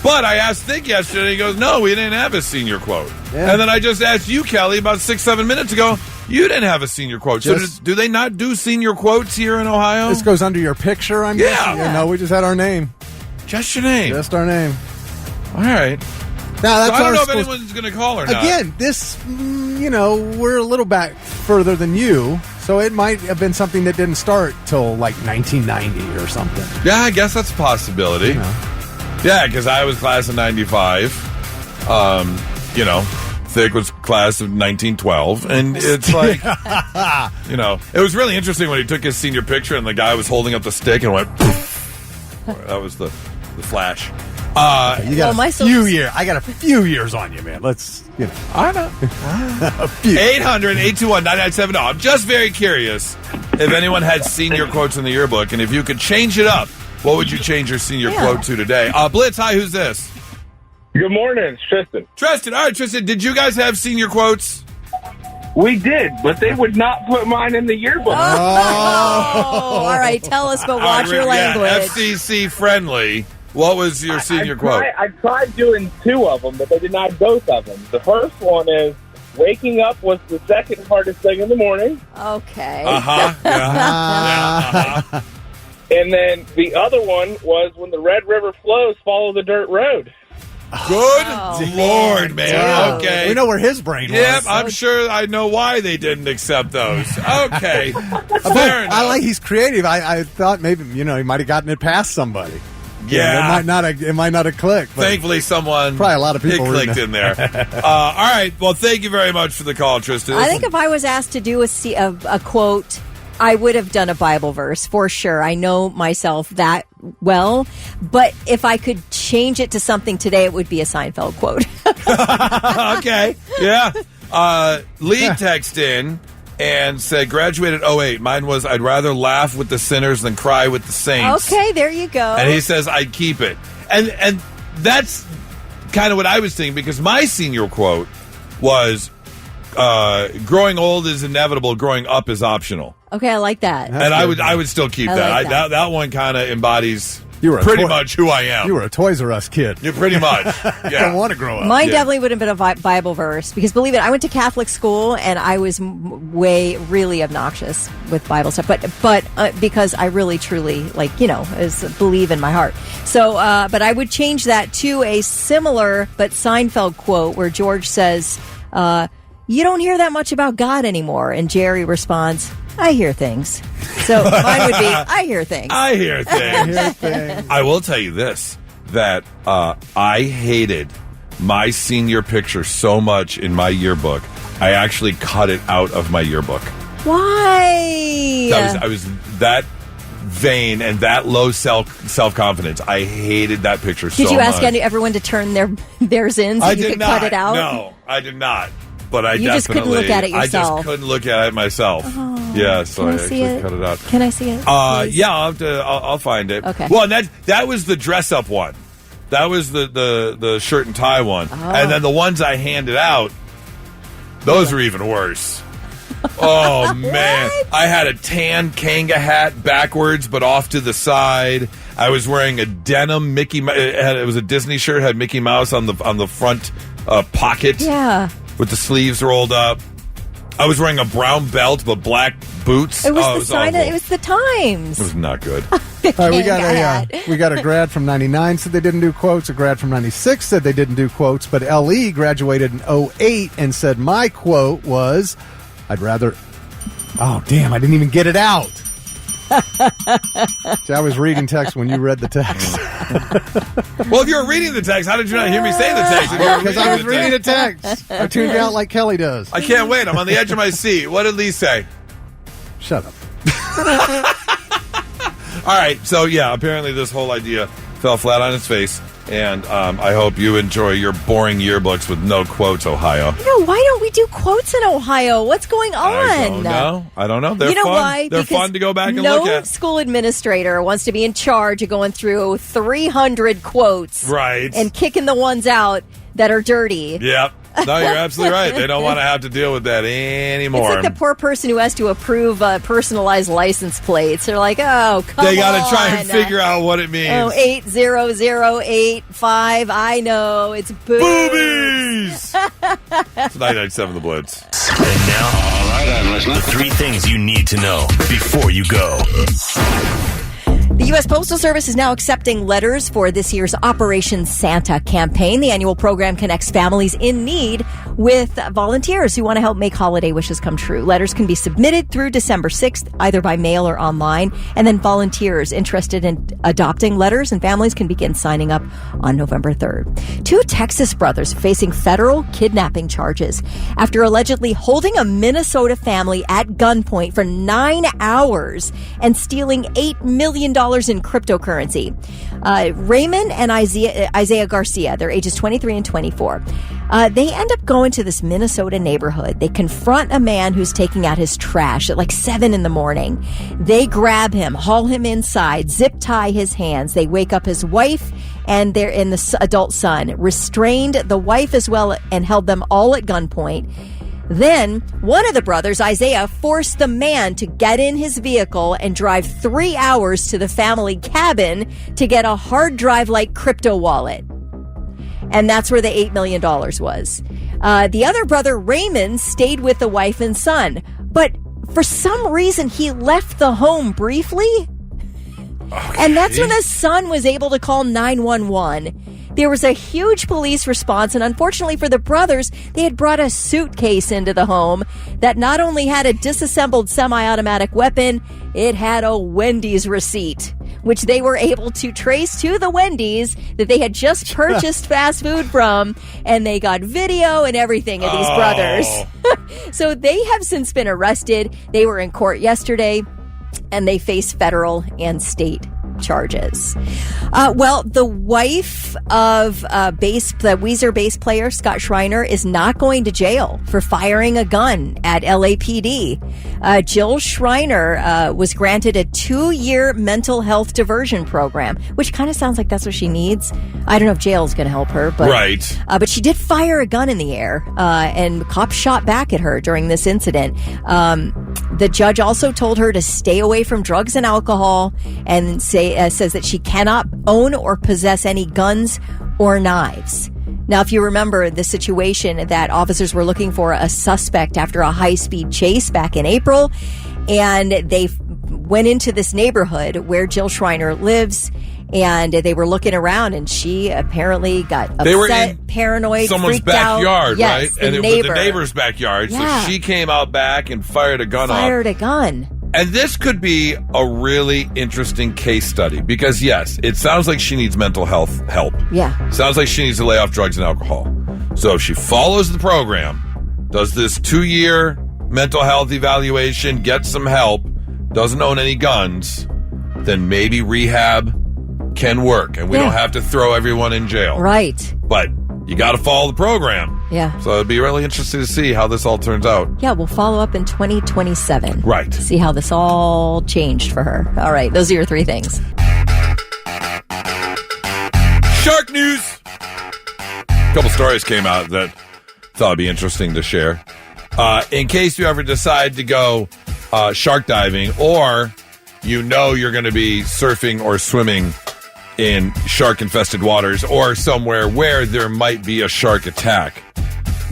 But I asked Thick yesterday, he goes, no, we didn't have a senior quote. Yeah. And then I just asked you, Kelly, about 6-7 minutes ago, you didn't have a senior quote. So do they not do senior quotes here in Ohio? This goes under your picture, I'm guessing? Yeah. No, we just had our name. Just your name? Just our name. All right. Now, that's so I don't know if anyone's going to call or not. Again, this, we're a little back further than you, so it might have been something that didn't start till like 1990 or something. Yeah, I guess that's a possibility. Yeah, because I was class of 95. Thick was class of 1912, and it's like, it was really interesting when he took his senior picture and the guy was holding up the stick and went, poof. That was the flash. You got a few years. I got a few years on you, man. Let's, I know. 800-821-9970. I'm just very curious if anyone had senior quotes in the yearbook, and if you could change it up, what would you change your senior quote to today? Blitz, hi, who's this? Good morning, it's Tristan. Tristan, all right, Tristan, did you guys have senior quotes? We did, but they would not put mine in the yearbook. Oh, all right, tell us, but watch your language. FCC friendly. What was your senior quote? I tried doing 2 of them, but they denied both of them. The first one is, waking up was the second hardest thing in the morning. Okay. Uh-huh. Yeah. And then the other one was, when the Red River flows, follow the dirt road. Good Lord, man. Dude. Okay. We know where his brain was. Yep, I'm sure I know why they didn't accept those. Okay. Fair enough. I like he's creative. I thought maybe, he might have gotten it past somebody. Yeah. It might not have clicked. But thankfully, someone probably a lot of people clicked in there. All right. Well, thank you very much for the call, Tristan. I think if I was asked to do a quote, I would have done a Bible verse for sure. I know myself that well, but if I could change it to something today, it would be a Seinfeld quote. Okay. Yeah. Lee texted in and said, graduated 08. Mine was, I'd rather laugh with the sinners than cry with the saints. Okay, there you go. And he says, I'd keep it. And that's kind of what I was thinking, because my senior quote was, growing old is inevitable, growing up is optional. Okay, I like that. And I would still keep that. Like that. That one kind of embodies pretty much who I am. You were a Toys R Us kid. Yeah, pretty much. Yeah. Don't want to grow up. Mine definitely would have been a Bible verse, because believe it, I went to Catholic school and I was really obnoxious with Bible stuff, but because I really truly believe in my heart. So, but I would change that to a similar but Seinfeld quote where George says, "You don't hear that much about God anymore," and Jerry responds, "I hear things." So mine would be, "I hear things." I hear things. I will tell you this, that I hated my senior picture so much in my yearbook, I actually cut it out of my yearbook. Why? I was that vain and that low self-confidence. I hated that picture so much. Did you ask everyone to turn theirs in so you could cut it out? No, I did not. But I just couldn't look at it yourself. I just couldn't look at it myself. Oh. Yeah, so I see actually it? cut it out. Can I see it? Yeah, I'll find it. Okay. Well, that was the dress up one. That was the shirt and tie one. Oh. And then the ones I handed out, those were even worse. Oh, man. I had a tan Kanga hat backwards, but off to the side. I was wearing a denim Mickey. It was a Disney shirt, had Mickey Mouse on the front pocket. Yeah. With the sleeves rolled up. I was wearing a brown belt but black boots. It was it the was sign. awful. It was the Times. It was not good. All right, we got a grad from 99 said they didn't do quotes. A grad from 96 said they didn't do quotes. But LE graduated in 08 and said my quote was, I'd rather... Oh, damn, I didn't even get it out. See, I was reading text when you read the text. Well, if you were reading the text, how did you not hear me say the text? Because I was reading the text. I tuned you out like Kelly does. I can't wait. I'm on the edge of my seat. What did Lee say? Shut up. All right. So, yeah, apparently this whole idea fell flat on its face. And I hope you enjoy your boring yearbooks with no quotes, Ohio. No, why don't we do quotes in Ohio? What's going on? I don't know. They're you know fun. why? They're Because fun to go back and no look at. school administrator wants to be in charge of going through 300 quotes. Right. And kicking the ones out that are dirty. Yep. No, you're absolutely right. They don't want to have to deal with that anymore. It's like the poor person who has to approve personalized license plates. They're like, oh, come on. They got to try and figure out what it means. Oh, 80085. I know. It's boobies. It's 997 The Blitz. And now, all right, I'm listening. The 3 things you need to know before you go. The U.S. Postal Service is now accepting letters for this year's Operation Santa campaign. The annual program connects families in need with volunteers who want to help make holiday wishes come true. Letters can be submitted through December 6th, either by mail or online. And then volunteers interested in adopting letters and families can begin signing up on November 3rd. 2 Texas brothers facing federal kidnapping charges after allegedly holding a Minnesota family at gunpoint for 9 hours and stealing $8 million in cryptocurrency. Raymond and Isaiah Garcia, they're ages 23 and 24. They end up going to this Minnesota neighborhood. They confront a man who's taking out his trash at like 7 a.m. They grab him, haul him inside, zip tie his hands. They wake up his wife and the adult son, restrained the wife as well and held them all at gunpoint. Then, one of the brothers, Isaiah, forced the man to get in his vehicle and drive 3 hours to the family cabin to get a hard drive-like crypto wallet. And that's where the $8 million was. The other brother, Raymond, stayed with the wife and son. But for some reason, he left the home briefly. Okay. And that's when the son was able to call 911. There was a huge police response, and unfortunately for the brothers, they had brought a suitcase into the home that not only had a disassembled semi-automatic weapon, it had a Wendy's receipt, which they were able to trace to the Wendy's that they had just purchased fast food from, and they got video and everything of these brothers. So they have since been arrested. They were in court yesterday, and they face federal and state charges. Well, the wife of the Weezer bass player Scott Schreiner is not going to jail for firing a gun at LAPD. Jill Schreiner was granted a 2-year mental health diversion program, which kind of sounds like that's what she needs. I don't know if jail is going to help her, but right. But she did fire a gun in the air, and cops shot back at her during this incident. The judge also told her to stay away from drugs and alcohol, and says that she cannot own or possess any guns or knives. Now, if you remember the situation that officers were looking for a suspect after a high-speed chase back in April, and they went into this neighborhood where Jill Schreiner lives, and they were looking around, and she apparently got upset, they were in paranoid, someone's freaked out. backyard, yes, right? And it was the neighbor's backyard, yeah. So she came out back and fired a gun And this could be a really interesting case study because, yes, it sounds like she needs mental health help. Yeah. Sounds like she needs to lay off drugs and alcohol. So if she follows the program, does this 2-year mental health evaluation, gets some help, doesn't own any guns, then maybe rehab can work and we don't have to throw everyone in jail. Right. But you got to follow the program. Yeah. So it'd be really interesting to see how this all turns out. Yeah, we'll follow up in 2027. Right. See how this all changed for her. All right, those are your 3 things. Shark news! A couple stories came out that thought it'd be interesting to share. In case you ever decide to go shark diving, or you're going to be surfing or swimming in shark-infested waters or somewhere where there might be a shark attack.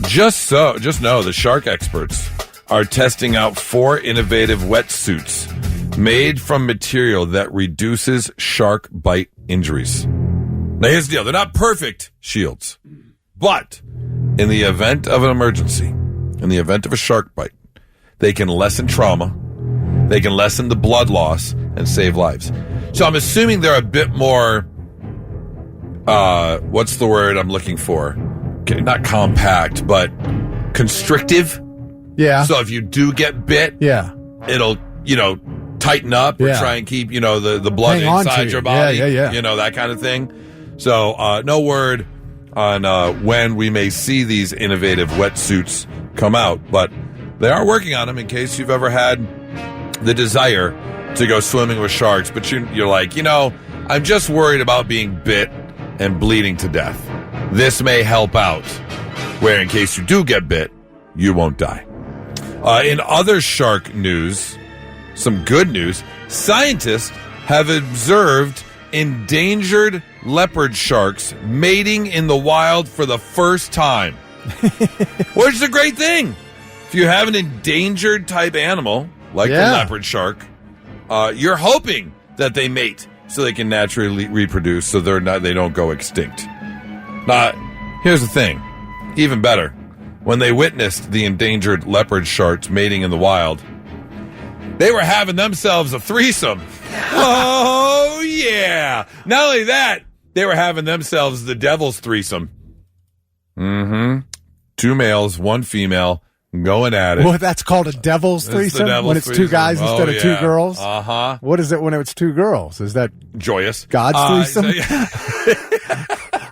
Just know the shark experts are testing out 4 innovative wetsuits made from material that reduces shark bite injuries. Now, here's the deal. They're not perfect shields, but in the event of an emergency, in the event of a shark bite, they can lessen trauma, they can lessen the blood loss, and save lives. So I'm assuming they're a bit more, what's the word I'm looking for? Okay, not compact, but constrictive. Yeah. So if you do get bit, it'll, tighten up or try and keep, the blood inside your body. Yeah. That kind of thing. So no word on when we may see these innovative wetsuits come out, but they are working on them in case you've ever had the desire to go swimming with sharks, but you're like, I'm just worried about being bit and bleeding to death. This may help out, where in case you do get bit, you won't die. In other shark news, some good news, scientists have observed endangered leopard sharks mating in the wild for the first time. Which is a great thing. If you have an endangered type animal, like the leopard shark, you're hoping that they mate so they can naturally reproduce, so they don't go extinct. Here's the thing. Even better. When they witnessed the endangered leopard sharks mating in the wild, they were having themselves a threesome. Oh, yeah. Not only that, they were having themselves the devil's threesome. 2 males, 1 female, going at it. Well, that's called a devil's threesome? When it's 2 guys instead of 2 girls? Uh-huh. What is it when it's 2 girls? Is that joyous? God's threesome?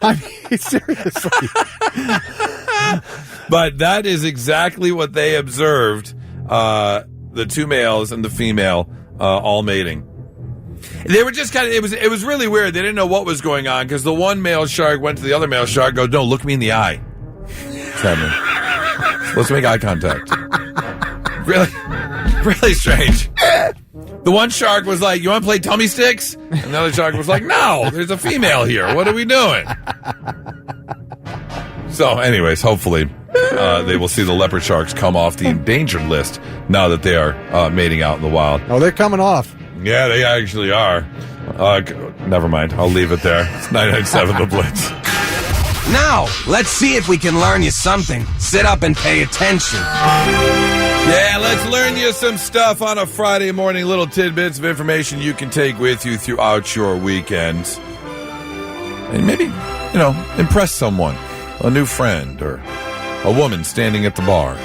I mean, seriously. But that is exactly what they observed, the 2 males and the female all mating. They were just kind of, it was really weird. They didn't know what was going on because the one male shark went to the other male shark, goes, no, look me in the eye. What's happening? Let's make eye contact. Really strange. The one shark was like, you want to play tummy sticks? And the other shark was like, no, there's a female here. What are we doing? So anyways, hopefully they will see the leopard sharks come off the endangered list now that they are mating out in the wild. Oh, they're coming off. Yeah, they actually are. Never mind. I'll leave it there. It's 997 The Blitz. Now, let's see if we can learn you something. Sit up and pay attention. Yeah, let's learn you some stuff on a Friday morning. Little tidbits of information you can take with you throughout your weekend. And maybe, impress someone. A new friend or a woman standing at the bar.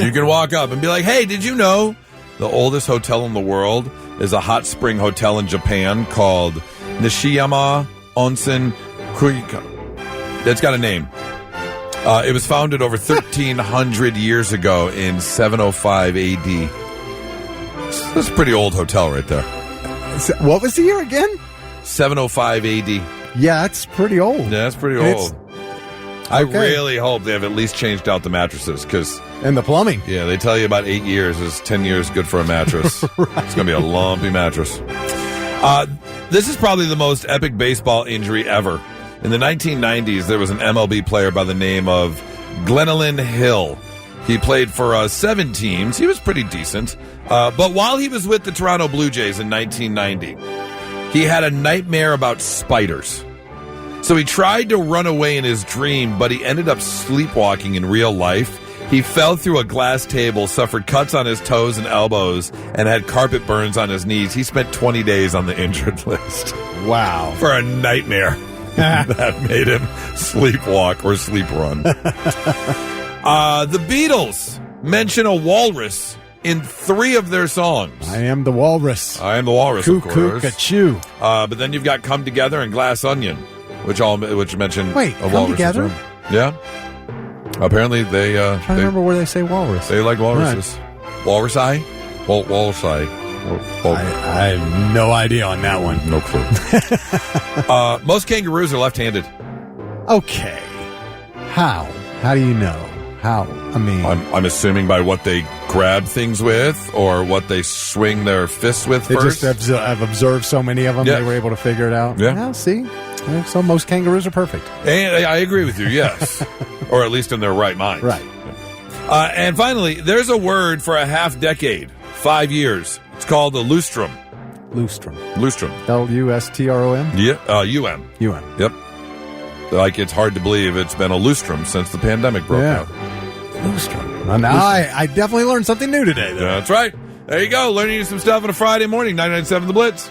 You can walk up and be like, hey, did you know the oldest hotel in the world is a hot spring hotel in Japan called Nishiyama Onsen Kuika? That's got a name. It was founded over 1,300 years ago in 705 A.D. That's a pretty old hotel right there. What was the year again? 705 A.D. Yeah, that's pretty old. Yeah, that's pretty old. I really hope they have at least changed out the mattresses. And the plumbing. Yeah, they tell you about 8 years is 10 years good for a mattress. Right. It's going to be a lumpy mattress. This is probably the most epic baseball injury ever. In the 1990s, there was an MLB player by the name of Glenalyn Hill. He played for 7 teams. He was pretty decent. But while he was with the Toronto Blue Jays in 1990, he had a nightmare about spiders. So he tried to run away in his dream, but he ended up sleepwalking in real life. He fell through a glass table, suffered cuts on his toes and elbows, and had carpet burns on his knees. He spent 20 days on the injured list. Wow. For a nightmare that made him sleepwalk or sleep run. The Beatles mention a walrus in 3 of their songs. I am the walrus. I am the walrus, of course. Cuckoo-ca-choo. But then you've got Come Together and Glass Onion, which mention Wait, a Come walrus. Together? Yeah. Apparently, they. I'm trying to remember where they say walrus. They like walruses. Right. Walrus-eye? Walrus-eye. I have no idea on that one. No clue. Most kangaroos are left-handed. Okay. How? How do you know? How? I mean... I'm assuming by what they grab things with or what they swing their fists with first. I've observed so many of them, they were able to figure it out. Yeah. Well, see? So most kangaroos are perfect. And I agree with you, yes. Or at least in their right mind. Right. And finally, there's a word for a half-decade, 5 years. It's called a lustrum. Lustrum. Lustrom. Yeah, U-M. U-M. Yep. Like, it's hard to believe it's been a lustrum since the pandemic broke out. Lustrum. Well, now I definitely learned something new today, though. That's right. There you go. Learning you some stuff on a Friday morning, 99.7 The Blitz.